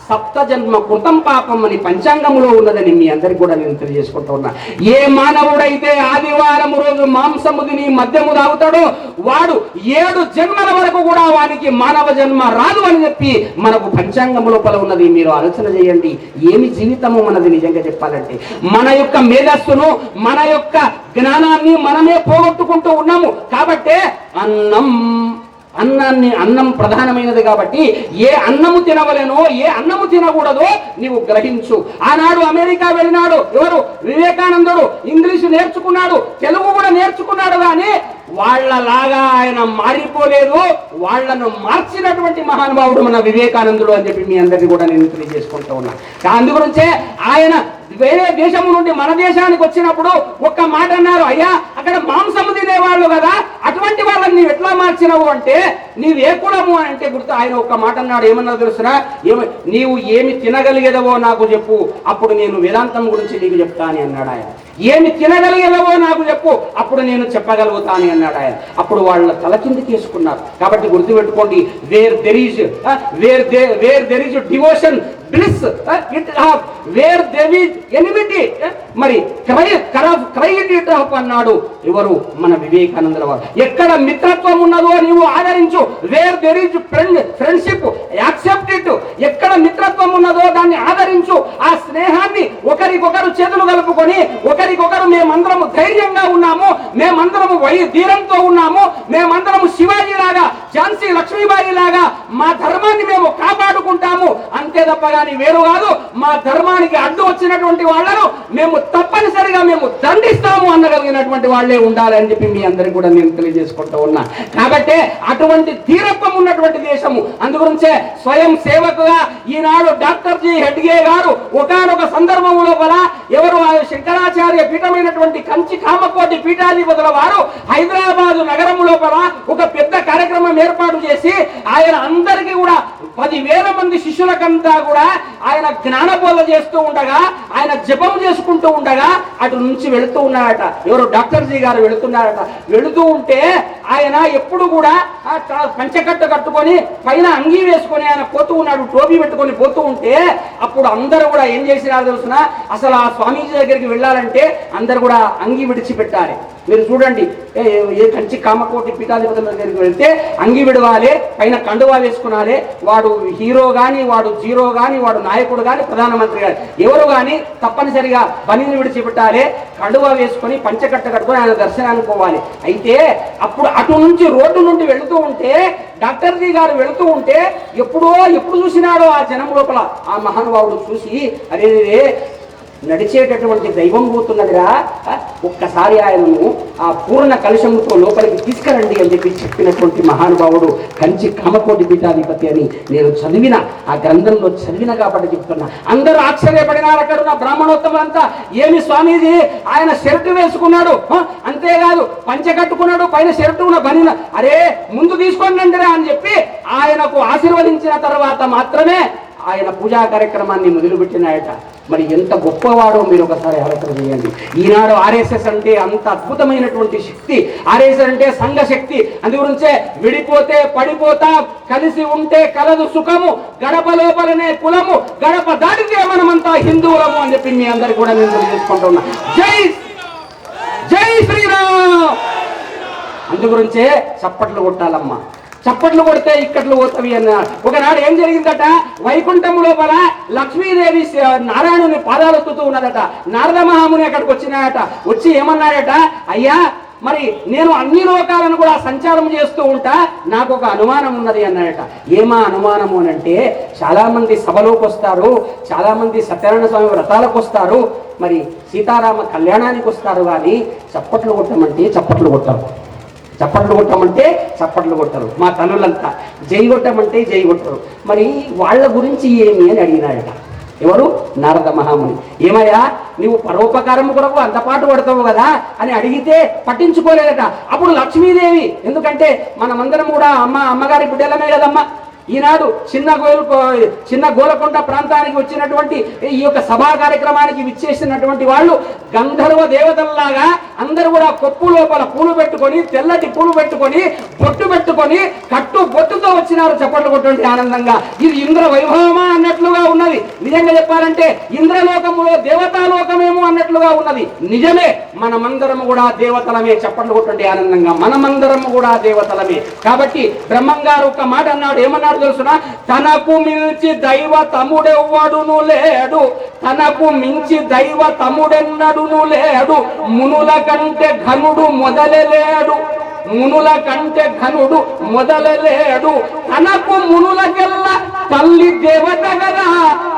సప్తజన్మ కృతం పాపం అని పంచాంగములో ఉన్నదని మీ అందరికి కూడా నేను తెలియజేసుకుంటూ ఉన్నా. ఏ మానవుడైతే ఆదివారం రోజు మాంసము తిని మద్యము తాగుతాడో వాడు 7 జన్మల వరకు కూడా వానికి మానవ జన్మ రాదు అని చెప్పి మనకు పంచాంగము లోపల ఉన్నది. మీరు ఆలోచన చేయండి, ఏమి జీవితము మనది. నిజంగా చెప్పాలంటే మన యొక్క మేధస్సును, మన యొక్క జ్ఞానాన్ని మనమే పోగొట్టుకుంటూ ఉన్నాము. కాబట్టి అన్నం ప్రధానమైనది. కాబట్టి ఏ అన్నము తినవలెనో, ఏ అన్నము తినకూడదో నీవు గ్రహించు. ఆనాడు అమెరికా వెళ్ళినాడు ఎవరు? వివేకానందుడు. ఇంగ్లీషు నేర్చుకున్నాడు, తెలుగు కూడా నేర్చుకున్నాడు. కానీ వాళ్ళలాగా ఆయన మారిపోలేదు. వాళ్లను మార్చినటువంటి మహానుభావుడు మన వివేకానందుడు అని చెప్పి మీ అందరికీ కూడా నేను తెలియజేసుకుంటూ ఉన్నా. అందుగురించే ఆయన వేరే దేశము నుండి మన దేశానికి వచ్చినప్పుడు ఒక్క మాట అన్నారు, అయ్యా అక్కడ మాంసము తినేవాళ్ళు కదా, అటువంటి వాళ్ళని నీవు ఎట్లా మార్చినవు అంటే నీవే కులము అని అంటే గుర్తు ఆయన ఒక్క మాట అన్నాడు. ఏమన్నా తెలుసునా? నీవు ఏమి తినగలిగేదవో నాకు చెప్పు, అప్పుడు నేను వేదాంతం గురించి నీకు చెప్తాను అన్నాడు ఆయన. ఏమి తినగలిగేదవో నాకు చెప్పు, అప్పుడు నేను చెప్పగలుగుతాను అన్నాడు ఆయన. అప్పుడు వాళ్ళ తల కిందకి వేసుకున్నారు. కాబట్టి గుర్తుపెట్టుకోండి, wear there is devotion bliss, where there is enmity, మరి క్రై ఇట్ అప్ అన్నాడు ఎవరు? మన వివేకానందుల వారు. ఎక్కడ మిత్రత్వం ఉన్నదో నీవు ఆదరించు. Where there is friendship accept it. ఎక్కడ మిత్రత్వం ఉన్నదో దాన్ని ఆదరించు. ఆ స్నేహాన్ని ఒకరికొకరు చేతులు కలుపుకొని, ఒకరికొకరు మేమందరము ధైర్యంగా ఉన్నాము, మేమందరము ధీరంతో ఉన్నాము, మేమందరము శివాజీ లాగా, ఝాన్సీ లక్ష్మీబాయి లాగా మా ధర్మాన్ని మేము కాపాడుకుంటాము అంతే తప్ప కానీ వేరు కాదు. మా ధర్మానికి అడ్డు వచ్చినటువంటి వాళ్ళను మేము తప్పనిసరిగా మేము దండిస్తాము అనగలిగినటువంటి వాళ్ళే ఉండాలి అని చెప్పి మీ అందరికీ కూడా నేను తెలియజేసుకుంటూ ఉన్నా. కాబట్టి అటువంటి ధీరత్వం ఉన్నటువంటి దేశము. అందుగురించే స్వయం సేవకుగా ఈనాడు డాక్టర్ జి హెడ్గే గారు ఒకానొక సందర్భం లోపల ఎవరు శంకరాచార్య పీఠమైనటువంటి కంచి కామకోటి పీఠాధిపతుల వారు హైదరాబాదు నగరం లోపల ఒక పెద్ద కార్యక్రమం ఏర్పాటు చేసి ఆయన అందరికీ కూడా 10,000 మంది శిష్యులకంతా కూడా ఆయన జ్ఞానబోధ చేస్తూ ఉండగా, ఆయన జపం చేసుకుంటూ ఉండగా అటు నుంచి వెళుతూ ఉన్నారట. ఎవరు డాక్టర్ జీ గారు వెళుతున్నారట. వెళుతూ ఉంటే ఆయన ఎప్పుడు కూడా పంచకట్టు కట్టుకొని పైన అంగీ వేసుకొని ఆయన పోతూ ఉన్నాడు, టోపీ పెట్టుకొని పోతూ ఉంటే అప్పుడు అందరూ కూడా ఏం చేసినారో తెలుసిన, అసలు ఆ స్వామీజీ దగ్గరికి వెళ్ళాలంటే అందరు కూడా అంగీ విడిచిపెట్టాలి. మీరు చూడండి, ఏ కంచి కామకోటి పీఠాధిపతుల దగ్గరికి వెళ్తే అంగి విడవాలి, పైన కండువా వేసుకున్నాలి. వాడు హీరో కానీ, వాడు జీరో కానీ, వాడు నాయకుడు కానీ, ప్రధానమంత్రి కానీ ఎవరు కానీ తప్పనిసరిగా పనిని విడిచిపెట్టాలి, కండువా వేసుకొని పంచకట్ట కట్టుకొని ఆయన దర్శనానికి పోవాలి. అయితే అప్పుడు అటు నుంచి రోడ్డు నుండి వెళుతూ ఉంటే డాక్టర్ జీ గారు వెళుతూ ఉంటే ఎప్పుడు చూసినాడో ఆ జనం లోపల ఆ మహానుభావుడు చూసి, అరే నడిచేటటువంటి దైవం పోతున్నదిరా, ఒక్కసారి ఆయనను ఆ పూర్ణ కలుషముతో లోపలికి తీసుకురండి అని చెప్పి చెప్పినటువంటి మహానుభావుడు కంచి కామకోటి పీఠాధిపతి అని నేను చదివిన ఆ గ్రంథంలో చదివిన కాబట్టి చెప్తున్నా. అందరూ ఆశ్చర్యపడినారు. అక్కడ ఉన్న బ్రాహ్మణోత్తములంతా, ఏమి స్వామీజీ ఆయన షర్టు వేసుకున్నాడు, అంతేకాదు పంచ కట్టుకున్నాడు, పైన షర్టు ఉన్న బనిన, అరే ముందు తీసుకోండి రా అని చెప్పి ఆయనకు ఆశీర్వదించిన తర్వాత మాత్రమే ఆయన పూజా కార్యక్రమాన్ని మొదలుపెట్టినాయట. మరి ఎంత గొప్పవాడో మీరు ఒకసారి ఆలోచన చేయండి. ఈనాడు ఆర్ఎస్ఎస్ అంటే అంత అద్భుతమైనటువంటి శక్తి. ఆర్ఎస్ఎస్ అంటే సంఘ శక్తి. అందుగురించే విడిపోతే పడిపోతా, కలిసి ఉంటే కలదు సుఖము, గడప లోపలనే కులము, గడప దాటితే మనమంతా హిందువులము అని చెప్పి మీ అందరికి కూడా నేను తెలియజేసుకుంటున్నా. జై శ్రీరామ్. అందుగురించే చప్పట్లు కొట్టాలమ్మా. చప్పట్లు కొడితే ఇక్కట్లు పోతవి అన్నారు. ఒకనాడు ఏం జరిగిందట, వైకుంఠం లోపల లక్ష్మీదేవి నారాయణుని పాదాలెత్తుతూ ఉన్నదట. నారద మహాముని అక్కడికి వచ్చినాయట. వచ్చి ఏమన్నాడట, అయ్యా మరి నేను అన్ని లోకాలను కూడా సంచారం చేస్తూ ఉంటా, నాకు ఒక అనుమానం ఉన్నది అన్నాడట. ఏమా అనుమానము అని అంటే, చాలా మంది సభలోకి వస్తారు, చాలా మంది సత్యనారాయణ స్వామి వ్రతాలకు వస్తారు, మరి సీతారామ కళ్యాణానికి వస్తారు, కానీ చప్పట్లు కొట్టమంటే చప్పట్లు కొట్టారు, చప్పట్లు కొట్టమంటే చప్పట్లు కొట్టరు. మా తల్లులంతా జై కొట్టమంటే జై కొట్టరు. మరి వాళ్ళ గురించి ఏమి అని అడిగినాడట. ఎవరు? నారద మహాముని. ఏమయ్యా నువ్వు పరోపకారము కొరకు అంత పాటు పడతావు కదా అని అడిగితే పట్టించుకోలేదట. అప్పుడు లక్ష్మీదేవి, ఎందుకంటే మనమందరం కూడా అమ్మగారి బిడ్డలమే కదమ్మా. ఈనాడు చిన్న గోలకొండ ప్రాంతానికి వచ్చినటువంటి ఈ యొక్క సభా కార్యక్రమానికి విచ్చేసినటువంటి వాళ్ళు గంధర్వ దేవతల్లాగా అందరూ కూడా కొప్పు లోపల పూలు పెట్టుకొని, తెల్లటి పూలు పెట్టుకొని, బొట్టు పెట్టుకొని, కట్టు బొట్టుతో వచ్చినారు. చప్పట్లు కొట్టండి ఆనందంగా. ఇది ఇంద్ర వైభవమా అన్నట్లుగా ఉన్నది. నిజంగా చెప్పాలంటే ఇంద్రలోకములో దేవతాలోకమేమో అన్నట్లుగా ఉన్నది. నిజమే, మనమందరము కూడా దేవతలమే. చప్పట్లు కొట్టండి ఆనందంగా. మనమందరము కూడా దేవతలమే. కాబట్టి బ్రహ్మంగారు ఒక మాట అన్నాడు. ఏమన్నాడు తెలుసునా? తనకు మించి దైవ తమ్ముడెవ్వడును లేడు, తనకు మించి దైవ తమ్ముడెన్నడును లేడు, మునుల కంటే ఘనుడు మొదలలేడు, మునుల కంటే ఘనుడు మొదలలేడు, తనకు మునులకెల్లా తల్లి దేవత కదా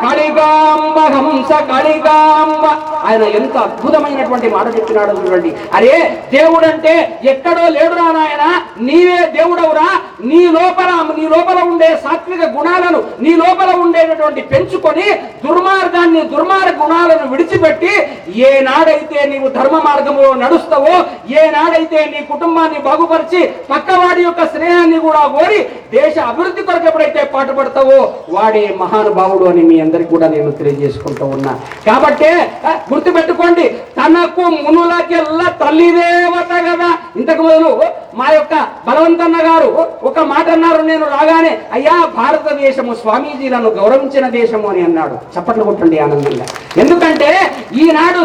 కళిగాంబ హంస కళిగాంబ. ఆయన ఎంత అద్భుతమైనటువంటి మాట చెప్పినాడు చూడండి. అరే దేవుడంటే ఎక్కడో లేడురా నాయన, నీవే దేవుడవురా. నీ లోపల ఉండే సాత్విక గుణాలను, నీ లోపల ఉండేటటువంటి పెంచుకొని దుర్మార్గ గుణాలను విడిచిపెట్టి ఏనాడైతే నీవు ధర్మ మార్గంలో నడుస్తావో, ఏనాడైతే నీ కుటుంబాన్ని బాగుపరిచి పక్కవాడి యొక్క స్నేహాన్ని కూడా కోరి దేశ అభివృద్ధి కొరకు ఎప్పుడైతే పాటుపడతావో వాడే మహానుభావుడు అని మీ అందరికి కూడా నేను తెలియజేసుకుంటూ ఉన్నా. కాబట్టి గుర్తుపెట్టుకోండి, తనకు మునులకెల్లా తల్లి దేవత కదా. ఇంతకు మొదలు మా యొక్క బలవంతన్న గారు ఒక మాట అన్నారు, నేను రాగానే, అయ్యా భారతదేశము స్వామీజీలను గౌరవించిన దేశము అని అన్నాడు. చప్పట్లు కొట్టండి ఆనందంగా. ఎందుకంటే ఈనాడు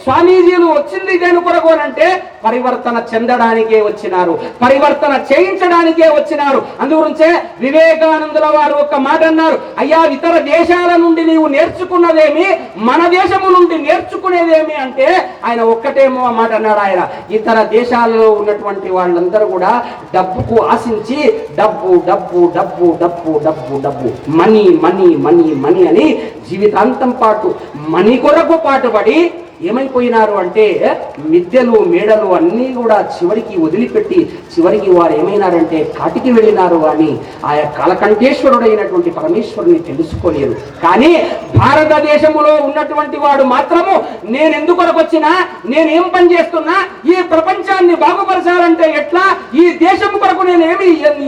స్వామీజీలు వచ్చింది దేని కొరకు అంటే పరివర్తన చెందడానికే వచ్చినారు, పరివర్తన చేయించడానికే వచ్చినారు. అందుగురించే వివేకానందుల వారు ఒక మాట అన్నారు, అయ్యా ఇతర దేశాల నుండి నీవు నేర్చుకున్నదేమి, మన దేశము నుండి నేర్చుకునేదేమి అంటే ఆయన ఒక్కటేమో మాట అన్నాడు. ఆయన ఇతర దేశాలలో ఉన్నటువంటి వాళ్ళందరూ కూడా డబ్బుకు ఆశించి డబ్బు డబ్బు డబ్బు డబ్బు డబ్బు డబ్బు మనీ మనీ మనీ మనీ అని జీవితాంతం పాటు మనీ కొరకు పాటుపడి ఏమైపోయినారు అంటే మిద్దెలు మేడలు అన్నీ కూడా చివరికి వదిలిపెట్టి చివరికి వారు ఏమైనారంటే కాటికి వెళ్ళినారు. కానీ ఆ కాలకంఠేశ్వరుడైనటువంటి పరమేశ్వరుని తెలుసుకోలేరు. కానీ భారతదేశంలో ఉన్నటువంటి వాడు మాత్రము నేను ఎందుకొరకు వచ్చినా, నేనేం పని చేస్తున్నా, ఈ ప్రపంచాన్ని బాగుపరచాలంటే ఎట్లా, ఈ దేశం కొరకు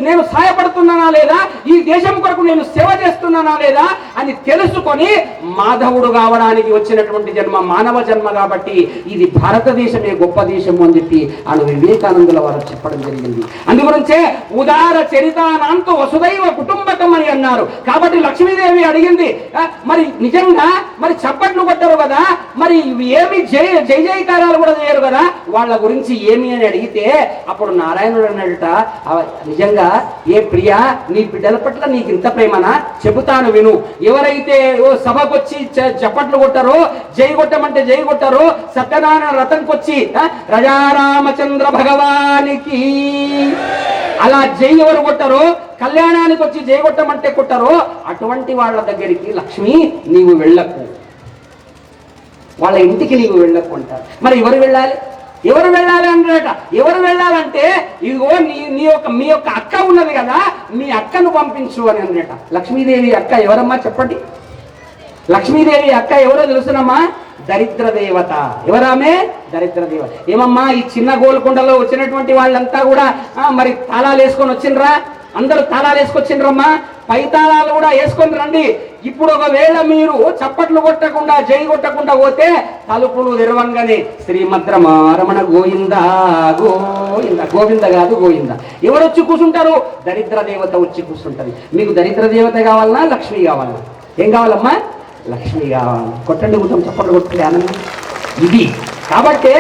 నేను సహాయపడుతున్నానా లేదా, ఈ దేశం కొరకు నేను సేవ చేస్తున్నానా లేదా అని తెలుసుకొని మాధవుడు కావడానికి వచ్చినటువంటి జన్మ మానవ జన్మ కాబట్టి ఇది భారతదేశమే గొప్ప దేశము అని చెప్పి ఆయన వివేకానందుల వారు చెప్పడం జరిగింది. అందుగురించే ఉదార చరితానాంతో వసుదైవ కుటుంబకం అని అన్నారు. కాబట్టి లక్ష్మీదేవి అడిగింది, మరి నిజంగా మరి చప్పట్లు కొట్టరు కదా, మరి ఏమి జై జయకారాలు కూడా చేయరు కదా, వాళ్ళ గురించి ఏమి అని అడిగితే అప్పుడు నారాయణుడు అన్నట, నిజంగా ఏ ప్రియా నీ బిడ్డల పట్ల నీకు ఇంత ప్రేమనా, చెబుతాను విను. ఎవరైతే సభకు వచ్చి చప్పట్లు కొట్టారో, జై కొట్టమంటే జై కొట్టారో, సత్యనారాయణ రథంకి వచ్చి రజారామచంద్ర భగవానికి అలా జై ఎవరు కొట్టారో, కళ్యాణానికి వచ్చి జై కొట్టమంటే కొట్టారో అటువంటి వాళ్ళ దగ్గరికి లక్ష్మి నీవు వెళ్ళకు, వాళ్ళ ఇంటికి నీవు వెళ్ళకు అంటారు. మరి ఎవరు వెళ్ళాలి, ఎవరు వెళ్ళాలి అంటారట. ఎవరు వెళ్ళాలంటే ఇదిగో మీ యొక్క అక్క ఉన్నది కదా, మీ అక్కను పంపించు అని అన్నట. లక్ష్మీదేవి అక్క ఎవరమ్మా చెప్పండి? లక్ష్మీదేవి అక్క ఎవరో తెలుసునమ్మా? దరిద్ర దేవత. ఎవరామే? దరిద్ర దేవత. ఏమమ్మా ఈ చిన్న గోల్కొండలో వచ్చినటువంటి వాళ్ళంతా కూడా మరి తాళాలు వేసుకొని వచ్చిండ్రా? అందరూ తాళాలు వేసుకొచ్చిండ్రమ్మా, పై తాళాలు కూడా వేసుకొని రండి. ఇప్పుడు ఒకవేళ మీరు చప్పట్లు కొట్టకుండా జై కొట్టకుండా పోతే తలుపులు తెరవంగానే శ్రీమద్రమారమణ గోవింద గోవింద, గోవింద కాదు గోవింద. ఎవరు వచ్చి కూర్చుంటారు? దరిద్ర దేవత వచ్చి కూర్చుంటది. మీకు దరిద్ర దేవత కావాలన్నా లక్ష్మి కావాలన్నా? ఏం కావాలమ్మా? లక్ష్మి కావాలి. కొట్టండి కూర్చొని చప్పట్లు కొట్టండి ఆనందం. ఇది కాబట్టి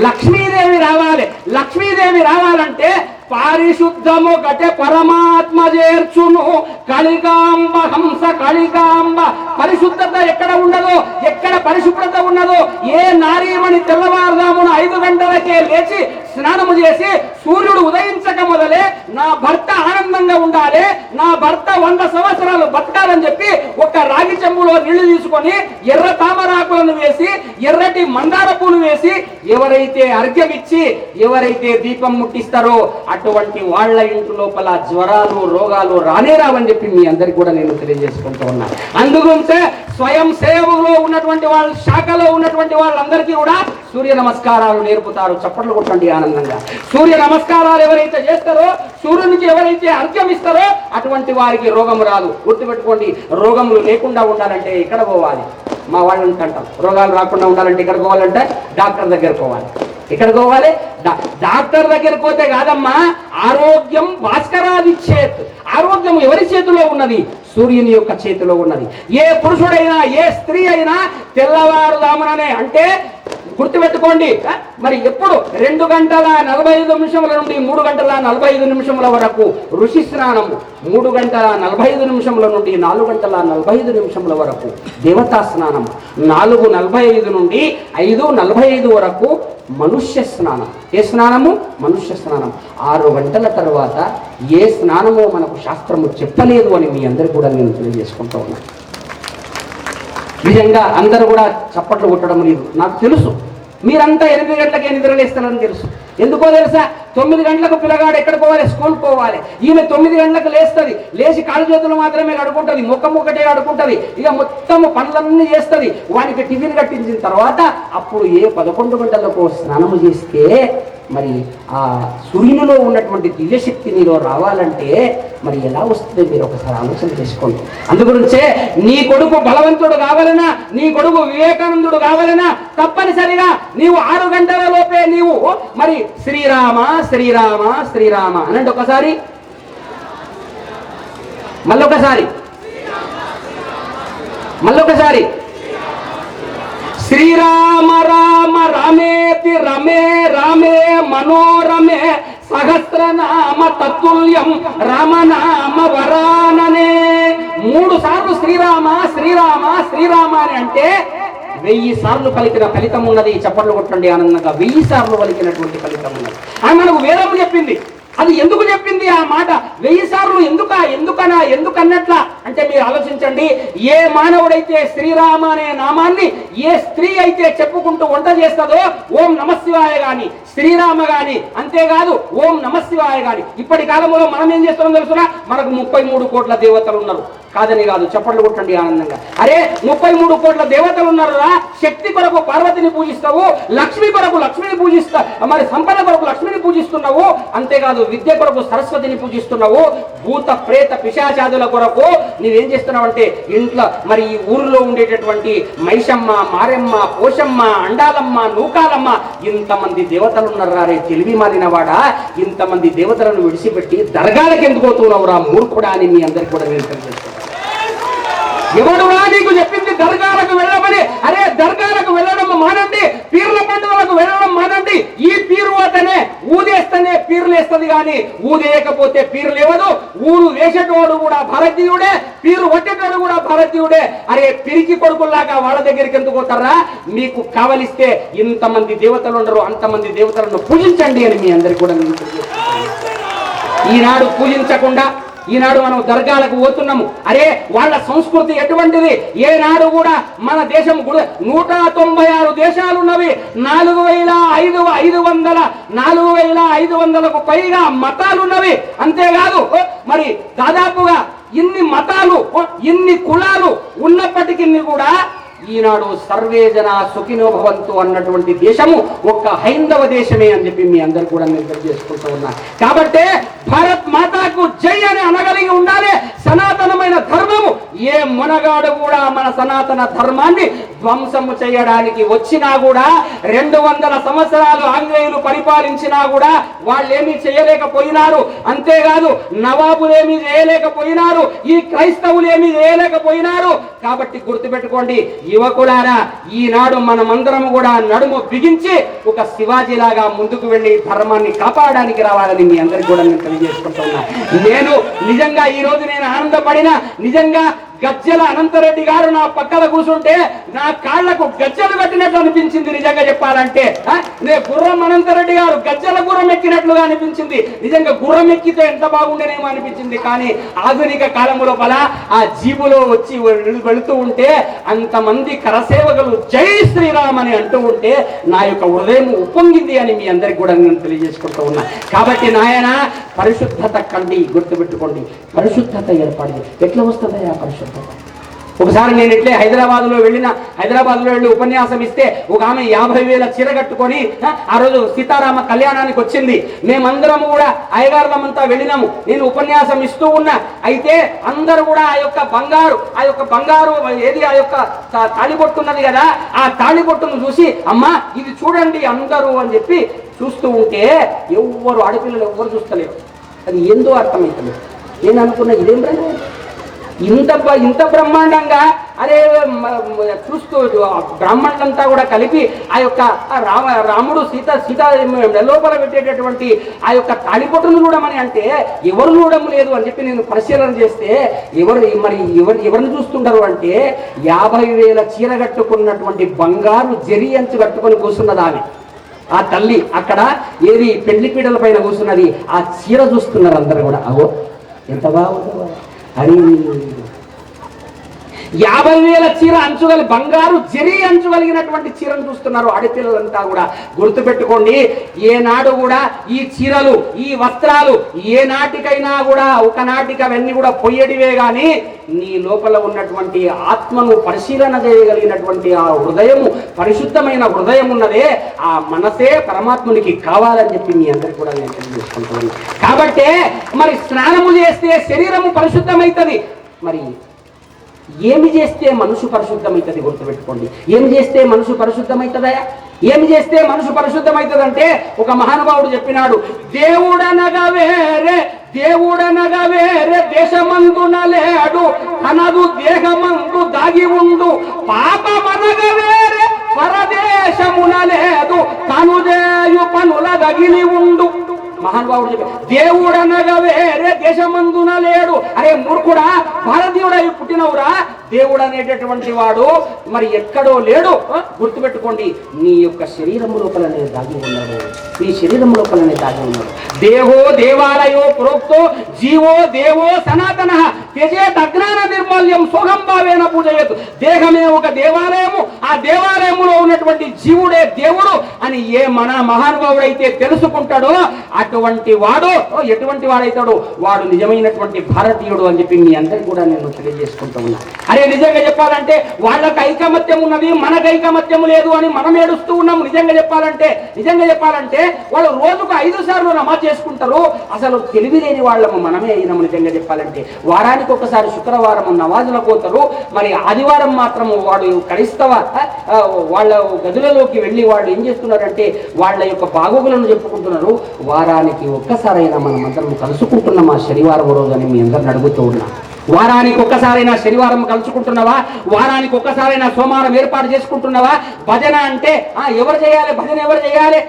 లక్ష్మీదేవి రావాలి. లక్ష్మీదేవి రావాలంటే పారిశుద్ధము గటే పరమాత్మ చేర్చును కలికాంబ హంస కలికాంబ. పరిశుద్ధత ఎక్కడ ఉండదో, ఎక్కడ పరిశుభ్రత ఉన్నదో, ఏ నారీమణి తెల్లవారుదామున 5 గంటలకే లేచి స్నానము చేసి సూర్యుడు ఉదయించక మొదలే నా భర్త ఆనందంగా ఉండాలి, నా భర్త 100 సంవత్సరాలు బతకాలని చెప్పి ఒక రాగి చెంబులో నీళ్లు తీసుకొని ఎర్ర తామరాకులను వేసి ఎర్రటి మందార పూలు వేసి ఎవరైతే అర్ఘ్యం ఇచ్చి ఎవరైతే దీపం ముట్టిస్తారో అటువంటి వాళ్ళ ఇంటి లోపల జ్వరాలు రోగాలు రానే రావని చెప్పి మీ అందరికి కూడా నేను తెలియజేసుకుంటూ ఉన్నా. అందుగురించే స్వయం సేవలో ఉన్నటువంటి వాళ్ళ శాఖలో ఉన్నటువంటి వాళ్ళందరికీ కూడా సూర్య నమస్కారాలు నేర్పుతారు. చప్పట్లు కొట్టండి ఆనందంగా. సూర్య నమస్కారాలు ఎవరైతే చేస్తారో, సూర్యునికి ఎవరైతే అర్ఘ్యం ఇస్తారో అటువంటి వారికి రోగం రాదు. గుర్తుపెట్టుకోండి, రోగములు లేకుండా ఉండాలంటే ఎక్కడ పోవాలి? మా వాళ్ళు అంటాం రోగాలు రాకుండా ఉండాలంటే ఎక్కడ పోవాలంటే డాక్టర్ దగ్గర పోవాలి. ఎక్కడ పోవాలి? డాక్టర్ దగ్గర పోతే కాదమ్మా, ఆరోగ్యం భాస్కరాదిచ్చేత్. ఆరోగ్యం ఎవరి చేతిలో ఉన్నది? సూర్యుని యొక్క చేతిలో ఉన్నది. ఏ పురుషుడైనా ఏ స్త్రీ అయినా తెల్లవారుదాముననే అంటే గుర్తుపెట్టుకోండి, మరి ఎప్పుడు 2 గంటల 45 నిమిషముల నుండి 3 గంటల 45 నిమిషముల వరకు ఋషి స్నానము, 3 గంటల 45 నిమిషముల నుండి 4 గంటల 45 నిమిషముల వరకు దేవతా స్నానం, 4:45 నుండి 5:45 వరకు మనుష్య స్నానం. ఏ స్నానము? మనుష్య స్నానం. 6 గంటల తర్వాత ఏ స్నానమో మనకు శాస్త్రము చెప్పలేదు అని మీ అందరికీ కూడా నేను తెలియజేసుకుంటూ ఉన్నాను. నిజంగా అందరూ కూడా చప్పట్లు కొట్టడం లేదు, నాకు తెలుసు. మీరంతా 8 గంటలకే నిద్రలేస్తారని తెలుసు. ఎందుకో తెలుసా? 9 గంటలకు పిల్లగాడు ఎక్కడ పోవాలి? స్కూల్ పోవాలి. ఈమె 9 గంటలకు లేస్తుంది. లేచి కాళ్ళు చేతులు మాత్రమే కడుకుంటుంది, ముఖం ఒకటే కడుకుంటుంది, ఇక మొత్తము పనులన్నీ చేస్తుంది. వానికి టిఫిన్ కట్టించిన తర్వాత అప్పుడు 11 గంటలకు స్నానము చేస్తే మరి ఆ సూర్యునిలో ఉన్నటువంటి దివ్యశక్తి నీలో రావాలంటే మరి ఎలా వస్తుంది మీరు ఒకసారి ఆలోచన చేసుకోండి. అందుగురించే నీ కొడుకు బలవంతుడు కావాలన్నా, నీ కొడుకు వివేకానందుడు కావాలన్నా తప్పనిసరిగా నీవు 6 గంటల లోపే నీవు మరి శ్రీరామ శ్రీరామ శ్రీరామ అనండి. ఒకసారి మళ్ళొకసారి శ్రీరామ రామ రామేతి రమే రామే మనోరమే సహస్రనామ తత్తుల్యం రామనామ వరాననే. 3 సార్లు శ్రీరామ శ్రీరామ శ్రీరామ అని అంటే 1000 సార్లు పలికిన ఫలితం ఉన్నది. చప్పట్లు కొట్టండి ఆనందంగా. 1000 సార్లు పలికినటువంటి ఫలితం ఉన్నది. అని మనకు వేదము చెప్పింది. అది ఎందుకు చెప్పింది ఆ మాట? 1000 సార్లు ఎందుకన్నట్లా అంటే మీరు ఆలోచించండి. ఏ మానవుడైతే శ్రీరామ అనే నామాన్ని ఏ స్త్రీ అయితే చెప్పుకుంటూ వంట చేస్తుందో ఓం నమశివాయ గాని శ్రీరామ గాని, అంతేకాదు ఓం నమశివాయ గాని. ఇప్పటి కాలంలో మనం ఏం చేస్తున్నాం తెలుసునా? మనకు 33 కోట్ల దేవతలు ఉన్నారు. కాదని కాదు, చప్పట్లు కొట్టండి ఆనందంగా. అరే 33 కోట్ల దేవతలు ఉన్నారురా. శక్తి కొరకు పార్వతిని పూజిస్తావు, లక్ష్మి కొరకు లక్ష్మిని పూజిస్తావు, మరి సంపద కొరకు లక్ష్మిని పూజిస్తున్నావు, అంతేకాదు విద్య కొరకు సరస్వతిని పూజిస్తున్నావు. భూత ప్రేత పిశాచాదుల కొరకు నీవేం చేస్తున్నావు అంటే ఇంట్లో మరి ఈ ఊరిలో ఉండేటటువంటి మైషమ్మ, మారెమ్మ, పోషమ్మ, అండాలమ్మ, నూకాలమ్మ, ఇంతమంది దేవతలు ఉన్నారా రే తెలివి మారినవాడా. ఇంతమంది దేవతలను విడిచిపెట్టి దర్గాలకు ఎందుకు పోతున్నావు రా మూర్ఖుడా అని మీ అందరికి కూడా నేను తెలియజేస్తున్నాను. ఎవడురా నీకు చెప్పింది దర్గాలకు వెళ్ళమని? అరే దర్గాలకు వెళ్ళడం మానండి, పీర్ల పండుగలకు వెళ్ళడం మానండి. ఈ పీరు అతనే ఊదేస్తేనే పీర్లు వేస్తుంది కానీ ఊదేయకపోతే పీర్లు లేవదు. ఊరు వేసేటోడు కూడా భారతీయుడే, పీరు కొట్టేటోడు కూడా భారతీయుడే. అరే పిరికి కొడుకుల్లాగా వాళ్ళ దగ్గరికి ఎందుకు పోతారా? మీకు కావలిస్తే ఇంతమంది దేవతలు ఉండరు, అంతమంది దేవతలను పూజించండి అని మీ అందరికి కూడా నేను ఈనాడు పూజించకుండా ఈనాడు మనం దర్గాలకు పోతున్నాము. అరే వాళ్ళ సంస్కృతి ఎటువంటిది? ఏనాడు కూడా మన దేశం 196 దేశాలు ఉన్నవి. 4500కు పైగా మతాలు ఉన్నవి. అంతేకాదు మరి దాదాపుగా ఇన్ని మతాలు ఇన్ని కులాలు ఉన్నప్పటికీ కూడా ఈనాడు సర్వే జన సుఖినో భవంతు అన్నటువంటి దేశము ఒక్క హైందవ దేశమే అని చెప్పి మీ అందరు కూడా నేను తెలియజేసుకుంటూ ఉన్నా. కాబట్టి భారత్ మాతాకు జై అని అనగలిగి ఉండాలి. సనాతనమైన ధర్మము ఏ మునగాడు కూడా మన సనాతన ధర్మాన్ని ధ్వంసము చేయడానికి వచ్చినా కూడా 200 సంవత్సరాలు ఆంగ్లేయులు పరిపాలించినా కూడా వాళ్ళేమీ చేయలేకపోయినారు. అంతేకాదు నవాబులేమీ చేయలేకపోయినారు, ఈ క్రైస్తవులు ఏమీ చేయలేకపోయినారు. కాబట్టి గుర్తుపెట్టుకోండి యువకులారా, ఈనాడు మనమందరం కూడా నడుము బిగించి ఒక శివాజీ లాగా ముందుకు వెళ్ళి ధర్మాన్ని కాపాడడానికి రావాలని మీ అందరికి కూడా నేను తెలియజేసుకుంటున్నా. నేను నిజంగా ఈ రోజు నేను ఆనందపడిన, నిజంగా గజ్జల అనంతరెడ్డి గారు నా పక్కన కూర్చుంటే నా కాళ్లకు గజ్జలు కట్టినట్లు అనిపించింది. నిజంగా చెప్పాలంటే గుర్రం అనంతరెడ్డి గారు గజ్జల గుర్రం ఎక్కినట్లుగా అనిపించింది. నిజంగా గుర్రం ఎక్కితే ఎంత బాగుండేనేమో అనిపించింది. కానీ ఆధునిక కాలంలో బల ఆ జీబులో వచ్చి వెళుతూ ఉంటే అంతమంది కరసేవకులు జై శ్రీరామ్ అని అంటూ ఉంటే నా యొక్క హృదయం ఉప్పొంగింది అని మీ అందరికి కూడా నేను తెలియజేసుకుంటూ ఉన్నా. కాబట్టి నాయన పరిశుద్ధత కండి, గుర్తుపెట్టుకోండి, పరిశుద్ధత ఏర్పడింది. ఎట్లా వస్తుందా ఆ పరిశుద్ధత? ఒకసారి నేను ఇట్లే హైదరాబాద్లో వెళ్ళి ఉపన్యాసం ఇస్తే ఒక ఆమె 50,000 చీర కట్టుకొని ఆ రోజు సీతారామ కళ్యాణానికి వచ్చింది. మేమందరము కూడా అయ్యగారులమంతా వెళ్ళినాము. నేను ఉపన్యాసం ఇస్తూ ఉన్నా. అయితే అందరూ కూడా ఆ యొక్క బంగారు ఏది ఆ యొక్క తాళిబొట్టున్నది కదా, ఆ తాళిబొట్టును చూసి అమ్మా ఇది చూడండి అందరూ అని చెప్పి చూస్తూ ఉంటే ఎవ్వరు ఆడపిల్లలు ఎవ్వరు చూస్తలేరు. అది ఏందో అర్థమవుతలేదు. నేను అనుకున్నా ఇదేం ఇంత బ్రహ్మాండంగా అరే చూస్తూ బ్రాహ్మణులంతా కూడా కలిపి ఆ యొక్క రాముడు సీత లోపల పెట్టేటటువంటి ఆ యొక్క తాళిబొట్టును చూడమని అంటే ఎవరు చూడము లేదు అని చెప్పి నేను పరిశీలన చేస్తే ఎవరిని చూస్తుంటారు అంటే 50,000 చీర కట్టుకున్నటువంటి బంగారు జరి అంచు కట్టుకొని కూర్చున్నది ఆమె. ఆ తల్లి అక్కడ ఏది పెళ్లి పీటల పైన కూర్చున్నది. ఆ చీర చూస్తున్నారు అందరు కూడా. అగో ఎంత బాగుందో అని 50,000 చీర అంచుగలి బంగారు జరీ అంచుగలిగినటువంటి చీరను చూస్తున్నారు ఆడపిల్లలంతా కూడా. గుర్తుపెట్టుకోండి, ఏనాడు కూడా ఈ చీరలు ఈ వస్త్రాలు ఏ నాటికైనా కూడా ఒకనాటికి అవన్నీ కూడా పొయ్యడివే గాని నీ లోపల ఉన్నటువంటి ఆత్మను పరిశీలన చేయగలిగినటువంటి ఆ హృదయము, పరిశుద్ధమైన హృదయం ఉన్నదే, ఆ మనసే పరమాత్మునికి కావాలని చెప్పి మీ అందరికి కూడా నేను తెలియజేసుకుంటున్నాను. కాబట్టే మరి స్నానము చేస్తే శరీరము పరిశుద్ధమవుతుంది. మరి ఏమి చేస్తే మనసు పరిశుద్ధమవుతుంది? గుర్తుపెట్టుకోండి, ఏమి చేస్తే మనసు పరిశుద్ధమవుతుందా? ఏమి చేస్తే మనసు పరిశుద్ధమవుతుందంటే ఒక మహానుభావుడు చెప్పినాడు, దేవుడనగా వేరే దేశమందున లేడు, తనదు దేహమందు దాగి ఉండు, పాపమనగా వేరే పరదేశమున లేదు, తను చేయు పనుల దగిలి ఉండు. మహానుభావుడు చెప్పి, దేవుడనగా వేరే దేశమందున లేడు. అరే మూర్ఖుడా, భారతీయుడై పుట్టినవురా, దేవుడు అనేటటువంటి వాడు మరి ఎక్కడో లేడు. గుర్తుపెట్టుకోండి, నీ యొక్క శరీరం లోపలనే దాగి ఉన్నాడు, నీ శరీరం లోపలనే దాగి ఉన్నాడు. దేహో దేవాలయో ప్రోక్తో జీవో దేవో సనాతన త్యజేత్ అజ్ఞాన నిర్మూల్యం సోహం భావేన పూజయతు. దేహమే ఒక దేవాలయము, ఆ దేవాలయములో ఉన్నటువంటి జీవుడే దేవుడు అని ఏ మన మహానుభావుడైతే తెలుసుకుంటాడో అటువంటి వాడు ఎటువంటి వాడైతాడో వాడు నిజమైనటువంటి భారతీయుడు అని చెప్పి మీ అందరికీ కూడా నేను తెలియజేసుకుంటూ ఉన్నా. అరే నిజంగా చెప్పాలంటే వాళ్ళకి ఐకమత్యం ఉన్నది, మనకు ఐకమత్యం లేదు అని మనం ఏడుస్తూ ఉన్నాము. నిజంగా చెప్పాలంటే వాళ్ళు రోజుకు 5 సార్లు నమాజ్ చేసుకుంటారు. అసలు తెలివి లేని వాళ్ళము మనమే అయినాము. నిజంగా చెప్పాలంటే వారానికి ఒకసారి శుక్రవారం నమాజులకు పోతారు, మరి ఆదివారం మాత్రం వాడు క్రైస్తవ వాళ్ళ గదులలోకి వెళ్ళి వాళ్ళు ఏం చేస్తున్నారంటే వాళ్ళ యొక్క బాగోగులను చెప్పుకుంటున్నారు. వారానికి ఒక్కసారైనా మనం అందరం కలుసుకుంటున్నాం ఆ శనివారం రోజు అని మీ అందరిని అడుగుతూ ఉన్నా. వారానికి ఒక్కసారైనా శనివారం కలుసుకుంటున్నావా? వారానికి ఒక్కసారైనా సోమవారం ఏర్పాటు చేసుకుంటున్నావా? భజన అంటే ఎవరు చేయాలి? భజన ఎవరు చేయాలి?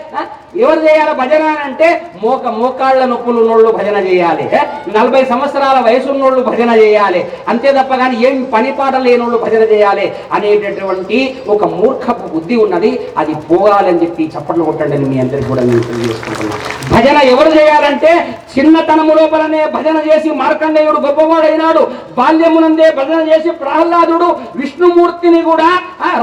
భజన అంటే మోకాళ్ళ నొప్పులు ఉన్నోళ్ళు భజన చేయాలి, 40 సంవత్సరాల వయసు ఉన్నోళ్ళు భజన చేయాలి, అంతే తప్ప కానీ ఏం పని పాట లేనోళ్ళు భజన చేయాలి అనేటటువంటి ఒక మూర్ఖపు బుద్ధి ఉన్నది. అది పోవాలని చెప్పి చప్పట్లు కొట్టండి అని మీ అందరికీ కూడా నేను తెలియజేసుకుంటున్నాను. భజన ఎవరు చేయాలంటే చిన్నతనము లోపలనే భజన చేసి మార్కండేయుడు గొప్పవాడైనాడు. బాల్యమునందే భజన చేసి ప్రహ్లాదుడు విష్ణుమూర్తిని కూడా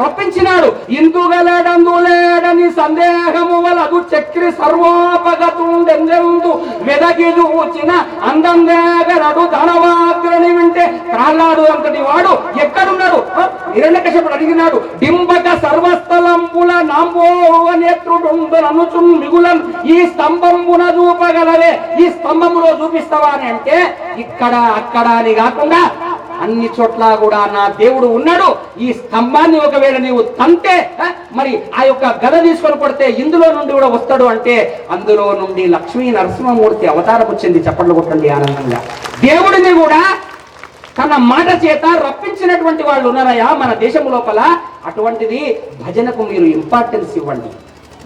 రప్పించినాడు. ఇందుగలేడందులేడని సందేహము వలదు చక్రి సర్వోపగతుండెందెందు వెదకి చూచిన అందందేగరడు ధనవాగ్రని వింటే ప్రహ్లాదు అంతటి వాడు ఎక్కడున్నాడు? హిరణ్యకశిపుడు అడిగినాడు. డింబక సర్వస్థలంబుల నాంబోవ నేత్రుడుండు ననుచున్ మిగులన్ ఈ స్తంభంబున చూపగలవే, ఈ స్తంభంలో చూపిస్తావా అని అంటే ఇక్కడ అక్కడ అని కాకుండా అన్ని చోట్ల కూడా నా దేవుడు ఉన్నాడు. ఈ స్తంభాన్ని ఒకవేళ నీవు తంతే మరి ఆ యొక్క గద తీసుకొని కొడితే ఇందులో నుండి కూడా వస్తాడు అంటే అందులో నుండి లక్ష్మీ నరసింహమూర్తి అవతారం వచ్చింది. చప్పట్లు కొట్టండి ఆనందంగా. దేవుడిని కూడా తన మాట చేత రప్పించినటువంటి వాళ్ళు ఉన్నారయ్యా మన దేశం లోపల. అటువంటిది భజనకు మీరు ఇంపార్టెన్స్ ఇవ్వండి,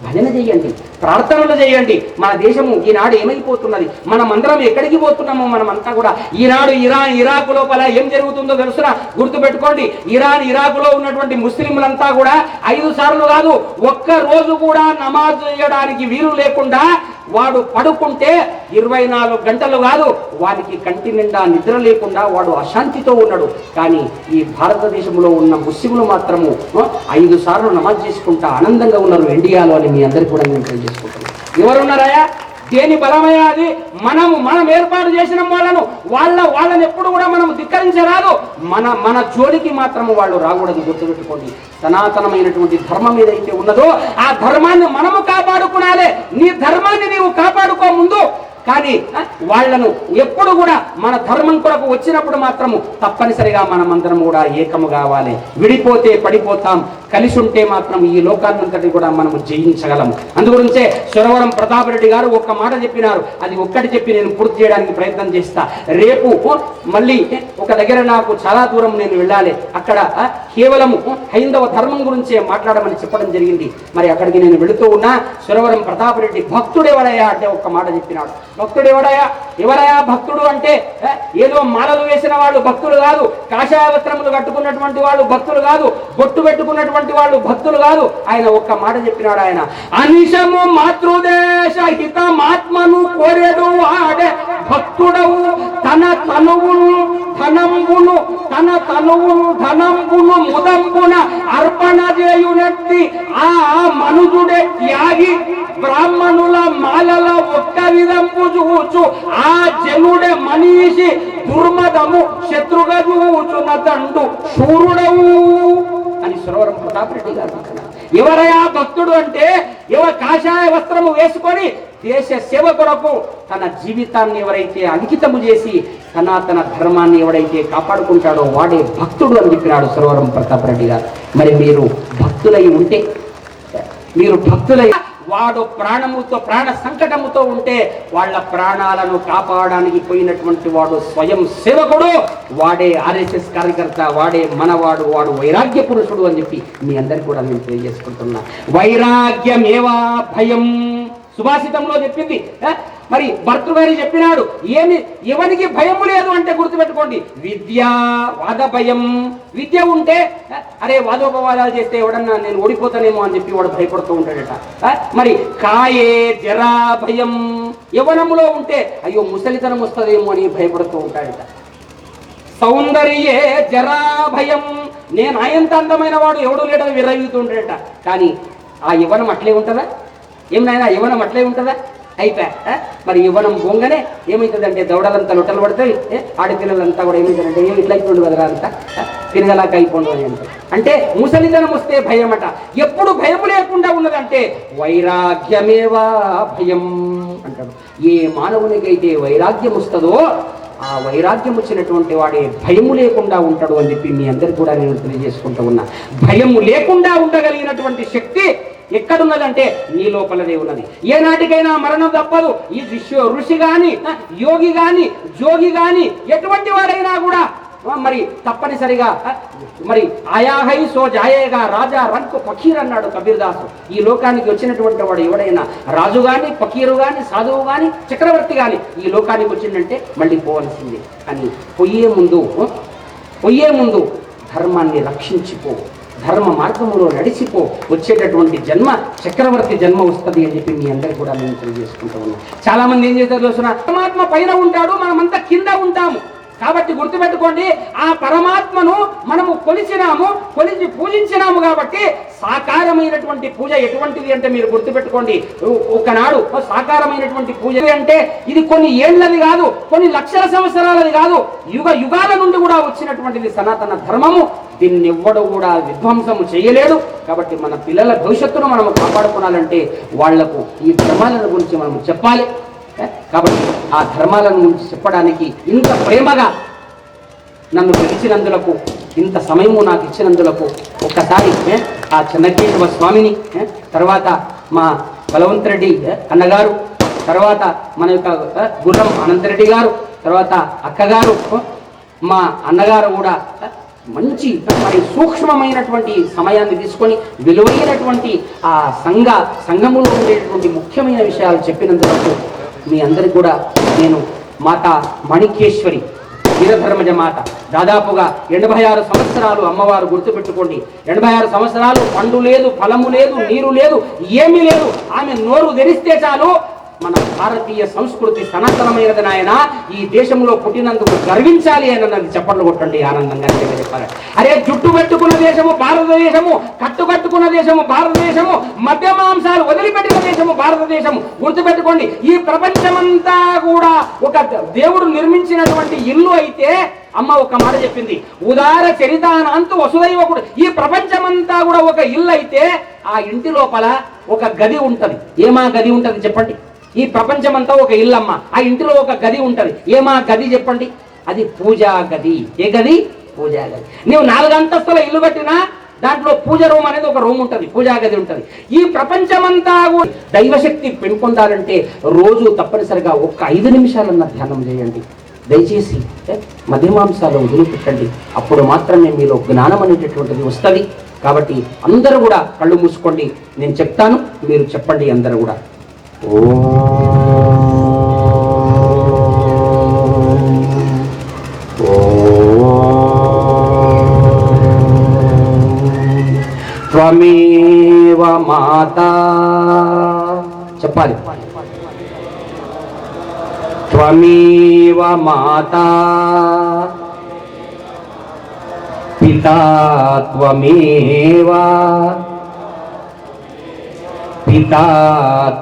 భజన చేయండి, ప్రార్థనలు చేయండి. మన దేశము ఈనాడు ఏమైపోతున్నది, మనమందరం ఎక్కడికి పోతున్నామో మనమంతా కూడా. ఈనాడు ఇరాక్ లోపల ఏం జరుగుతుందో తెలుసునా? గుర్తుపెట్టుకోండి, ఇరాకులో ఉన్నటువంటి ముస్లింలంతా కూడా 5 సార్లు కాదు, ఒక్క రోజు కూడా నమాజ్ చేయడానికి వీలు లేకుండా వాడు పడుకుంటే 24 గంటలు కాదు, వాడికి కంటి నిండా నిద్ర లేకుండా వాడు అశాంతితో ఉన్నాడు. కానీ ఈ భారతదేశంలో ఉన్న ముస్లింలు మాత్రము 5 సార్లు నమాజ్ చేసుకుంటా ఆనందంగా ఉన్నారు ఇండియాలో అని మీ అందరికీ కూడా నేను తెలియజేసుకుంటున్నాను. ఎవరున్నారయ్యా? దేని బలమయ్యా అది? మనం ఏర్పాటు చేసిన వాళ్ళని ఎప్పుడు కూడా మనం ధిక్కరించరాదు. మన జోలికి మాత్రము వాళ్ళు రాకూడదు. గుర్తుపెట్టుకోండి, సనాతనమైనటువంటి ధర్మం ఏదైతే ఉన్నదో ఆ ధర్మాన్ని మనము కాపాడుకునాలే. నీ ధర్మాన్ని నీవు కాపాడుకో ముందు. కానీ వాళ్లను ఎప్పుడు కూడా మన ధర్మం కొరకు వచ్చినప్పుడు మాత్రము తప్పనిసరిగా మనమందరం కూడా ఏకము కావాలి. విడిపోతే పడిపోతాం, కలిసి ఉంటే మాత్రం ఈ లోకాన్నంతటి కూడా మనము జయించగలము. అందుగురించే సురవరం ప్రతాపరెడ్డి గారు ఒక్క మాట చెప్పినారు. అది ఒక్కటి చెప్పి నేను పూర్తి చేయడానికి ప్రయత్నం చేస్తా. రేపు మళ్ళీ ఒక దగ్గర నాకు చాలా దూరం నేను వెళ్ళాలి. అక్కడ కేవలము హైందవ ధర్మం గురించే మాట్లాడమని చెప్పడం జరిగింది. మరి అక్కడికి నేను వెళుతూ ఉన్నా సురవరం ప్రతాపరెడ్డి భక్తుడెవడయా అంటే ఒక్క మాట చెప్పినాడు. ఎవరయా భక్తుడు అంటే ఏదో మాలలు వేసిన వాళ్ళు భక్తులు కాదు, కాషాయ వస్త్రములు కట్టుకున్నటువంటి వాళ్ళు భక్తులు కాదు, బొట్టు పెట్టుకున్నటువంటి వాళ్ళు భక్తులు కాదు. ఆయన ఒక్క మాట చెప్పినాడు. ఆయన అనిశము మాతృదేశ హితమాత్మను కోరెడు వాడే భక్తుడవు తన తనువును ధనంబును ముదంబున అర్పణ చేయునట్టి ఆ మనుజుడే త్యాగి బ్రాహ్మణుల మాలల ఒక్క విధంపు చూచు ఆ జనుడే మనీషి దుర్మదము శత్రుగా చూచున తండు శూరుడవు అని సురవరం ప్రతాపరెడ్డి గారు. ఎవరయా భక్తుడు అంటే కాషాయ వస్త్రము వేసుకొని దేశ సేవ కొరకు తన జీవితాన్ని ఎవరైతే అంకితము చేసి సనాతన ధర్మాన్ని ఎవరైతే కాపాడుకుంటాడో వాడే భక్తుడు అని చెప్పినాడు సురవరం ప్రతాపరెడ్డి గారు. మరి మీరు భక్తులై ఉంటే, వాడు ప్రాణ సంకటముతో ఉంటే వాళ్ళ ప్రాణాలను కాపాడడానికి పోయినటువంటి వాడు స్వయం సేవకుడు, వాడే ఆర్ఎస్ఎస్ కార్యకర్త, వాడే మనవాడు, వాడు వైరాగ్య పురుషుడు అని చెప్పి మీ అందరికీ కూడా నేను తెలియజేసుకుంటున్నా. వైరాగ్యమేవా భయం సుభాషితంలో చెప్పింది. మరి భర్తృగారి చెప్పినాడు, ఎవరికి భయం లేదు అంటే గుర్తుపెట్టుకోండి, వాద భయం. విద్య ఉంటే అరే వాదోపవాదాలు చేస్తే ఎవడన్నా నేను ఓడిపోతానేమో అని చెప్పి వాడు భయపడుతూ ఉంటాడట. మరి కాయే జరా భయం, యవ్వనములో ఉంటే అయ్యో ముసలితనం వస్తుందేమో అని భయపడుతూ ఉంటాడట. సౌందర్యే జరా భయం, నేను ఆయంత అందమైన వాడు ఎవడు లేడని విర్రవీగుతుంటాడట. కానీ ఆ యవ్వనం అట్లే ఉంటుందా? ఏమైనా యవ్వనం అట్లే ఉంటుందా? అయిపోయా. మరి యవ్వనం బొంగనే ఏమవుతుందంటే దౌడలంతా లొట్టలు పడతాయి, ఆడపిల్లలంతా కూడా ఏమవుతుందంటే ఇట్లా అయిపోండు కదరా అంతా తిరగలాక అయిపోండు అని అంటే ముసలితనం వస్తే భయం అట. ఎప్పుడు భయం లేకుండా ఉన్నదంటే వైరాగ్యమేవా భయం అంటాడు. ఏ మానవునికైతే వైరాగ్యం వస్తుందో ఆ వైరాగ్యం వచ్చినటువంటి వాడే భయము లేకుండా ఉంటాడు అని చెప్పి మీ అందరికి కూడా నేను తెలియజేసుకుంటూ ఉన్నా. భయము లేకుండా ఉండగలిగినటువంటి శక్తి ఎక్కడున్నదంటే నీ లోపలనే ఉన్నది. ఏనాటికైనా మరణం తప్పదు. ఈ ఋషి గాని, యోగి గాని, జోగి గాని, ఎటువంటి వాడైనా కూడా మరి తప్పనిసరిగా మరి ఆయాహై సో జాయేగా రాజా రంకు ఫకీర్ అన్నాడు కబీర్దాసు. ఈ లోకానికి వచ్చినటువంటి వాడు ఎవడైనా రాజు గాని, ఫకీరు గాని, సాధువు గాని, చక్రవర్తి గాని ఈ లోకానికి వచ్చిందంటే మళ్ళీ పోవలసిందే. కానీ పోయే ముందు ధర్మాన్ని రక్షించిపో, ధర్మ మార్గంలో నడిచిపో, వచ్చేటటువంటి జన్మ చక్రవర్తి జన్మ వస్తుంది అని చెప్పి మీ అందరికీ కూడా నేను తెలియజేసుకుంటూ ఉన్నాను. చాలా మంది ఏం చేస్తారు తెలుసునా, పరమాత్మ పైన ఉంటాడు, మనమంతా కింద ఉంటాము. కాబట్టి గుర్తుపెట్టుకోండి, ఆ పరమాత్మను మనము కొలిచి పూజించినాము. కాబట్టి సాకారమైనటువంటి పూజ ఎటువంటిది అంటే మీరు గుర్తుపెట్టుకోండి, ఒకనాడు సాకారమైనటువంటి పూజ అంటే ఇది కొన్ని ఏళ్ళది కాదు, కొన్ని లక్షల సంవత్సరాలది కాదు, యుగాల నుండి కూడా వచ్చినటువంటిది సనాతన ధర్మము. దీన్ని ఎవ్వడు కూడా విధ్వంసము చేయలేడు. కాబట్టి మన పిల్లల భవిష్యత్తును మనము కాపాడుకోవాలంటే వాళ్లకు ఈ ధర్మాల గురించి మనము చెప్పాలి. కాబట్టి ఆ ధర్మాలను గురించి చెప్పడానికి ఇంత ప్రేమగా నన్ను పిలిచినందులకు, ఇంత సమయము నాకు ఇచ్చినందులకు ఒక్కసారి ఆ చెన్నకేశవ స్వామిని, తర్వాత మా బలవంతరెడ్డి అన్నగారు, తర్వాత మన యొక్క గుర్రం అనంతరెడ్డి గారు, తర్వాత అక్కగారు, మా అన్నగారు కూడా మంచి మరి సూక్ష్మమైనటువంటి సమయాన్ని తీసుకొని విలువైనటువంటి ఆ సంఘములో ఉండేటువంటి ముఖ్యమైన విషయాలు చెప్పినందుకు మీ అందరికి కూడా నేను మాతా మాణిక్యేశ్వరి వీరధర్మజ మాత దాదాపుగా 86 సంవత్సరాలు అమ్మవారు గుర్తుపెట్టుకోండి. 86 సంవత్సరాలు పండు లేదు, ఫలము లేదు, నీరు లేదు, ఏమీ లేదు. ఆమె నోరు తెరిస్తే చాలు మన భారతీయ సంస్కృతి సనాతనమైనది నాయన, ఈ దేశంలో పుట్టినందుకు గర్వించాలి అని నన్ను చెప్పట్లు కొట్టండి ఆనందంగా చెప్పారు. అరే జుట్టు పెట్టుకున్న దేశము భారతదేశము, కట్టుకట్టుకున్న దేశము భారతదేశము, మధ్య మాంసాలు వదిలిపెట్టిన దేశము భారతదేశము. గుర్తుపెట్టుకోండి, ఈ ప్రపంచమంతా కూడా ఒక దేవుడు నిర్మించినటువంటి ఇల్లు అయితే అమ్మ ఒక మాట చెప్పింది, ఉదార చరితానంతు వసుదైవకుడు. ఈ ప్రపంచమంతా కూడా ఒక ఇల్లు అయితే ఆ ఇంటి లోపల ఒక గది ఉంటది. ఏమా గది ఉంటది చెప్పండి? ఈ ప్రపంచమంతా ఒక ఇల్లమ్మ, ఆ ఇంటిలో ఒక గది ఉంటది. ఏమా గది చెప్పండి? అది పూజా గది. ఏ గది? పూజా గది. నీవు 4 అంతస్తుల ఇల్లు కట్టినా దాంట్లో పూజ రూమ్ అనేది ఒక రూమ్ ఉంటుంది, పూజా గది ఉంటుంది. ఈ ప్రపంచమంతా దైవశక్తి పెంపొందాలంటే రోజు తప్పనిసరిగా ఒక్క 5 నిమిషాలన్న ధ్యానం చేయండి. దయచేసి మధ్యమాంసాలు వదిలిపెట్టండి. అప్పుడు మాత్రమే మీలో జ్ఞానం అనేటటువంటిది వస్తుంది. కాబట్టి అందరూ కూడా కళ్ళు మూసుకోండి, నేను చెప్తాను, మీరు చెప్పండి అందరూ కూడా. త్వమేవ మాతా చెప్పాలి. త్వమేవ మాతా పితా త్వమేవ పితా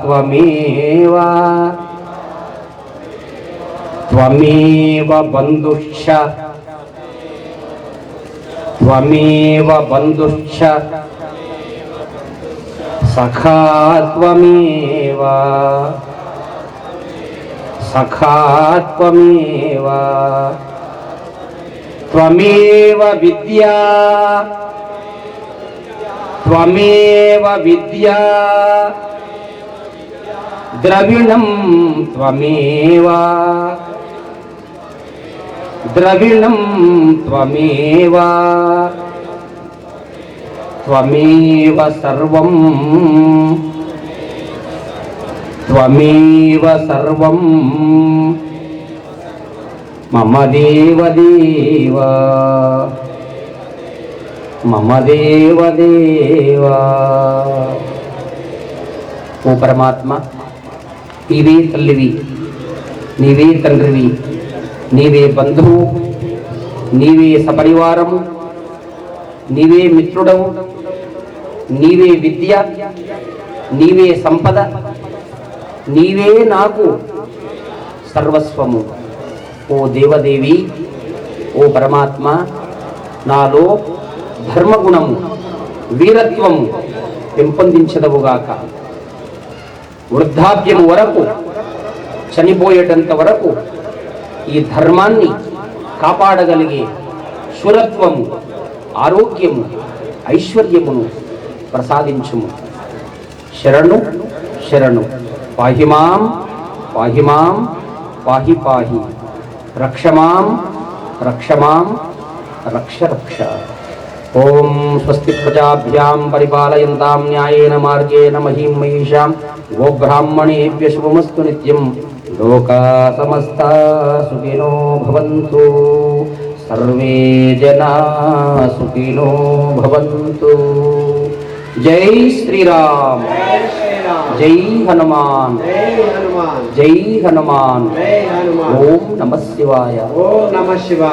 త్వమేవ త్వమేవ బంధుశ్చ త్వమేవ బంధుశ్చ సఖా త్వమేవ సఖా త్వమేవ త్వమేవ విద్యా త్వమేవ విద్యా ద్రవిణం త్వమేవ ద్రవిణం త్వమేవ త్వమేవ సర్వం త్వమేవ సర్వం మమ దేవదేవ మమ దేవదేవ. ఓ పరమాత్మ, నీవే తల్లివి, నీవే తండ్రివి, నీవే బంధువు, నీవే సపరివారము, నీవే మిత్రుడవు, నీవే విద్య, నీవే సంపద, నీవే నాకు సర్వస్వము. ఓ దేవదేవి, ఓ పరమాత్మ, నాలో ధర్మగుణము వీరత్వము పెంపొందించదవుగాక. వృద్ధాప్యము వరకు, చనిపోయేటంత వరకు ఈ ధర్మాన్ని కాపాడగలిగే శూరత్వము, ఆరోగ్యము, ఐశ్వర్యమును ప్రసాదించుము. శరణు శరణు. పాహిమాం పాహిమాం పాహి పాహి. రక్షమాం రక్షమాం రక్ష రక్ష. ఓం స్వస్తి ప్రజాభ్యాం పరిపాలయంతాం న్యాయేన మార్గేణ మహీం మహిషాం. గోబ్రాహ్మణేభ్యః శుభమస్తు నిత్యం. లోకా సమస్తా సుఖినో భవంతు. సర్వే జనా సుఖినో భవంతు. జై శ్రీరామ్. జై హనుమాన్. జై హనుమాన్. ఓం నమః శివాయ. ఓం నమః శివాయ.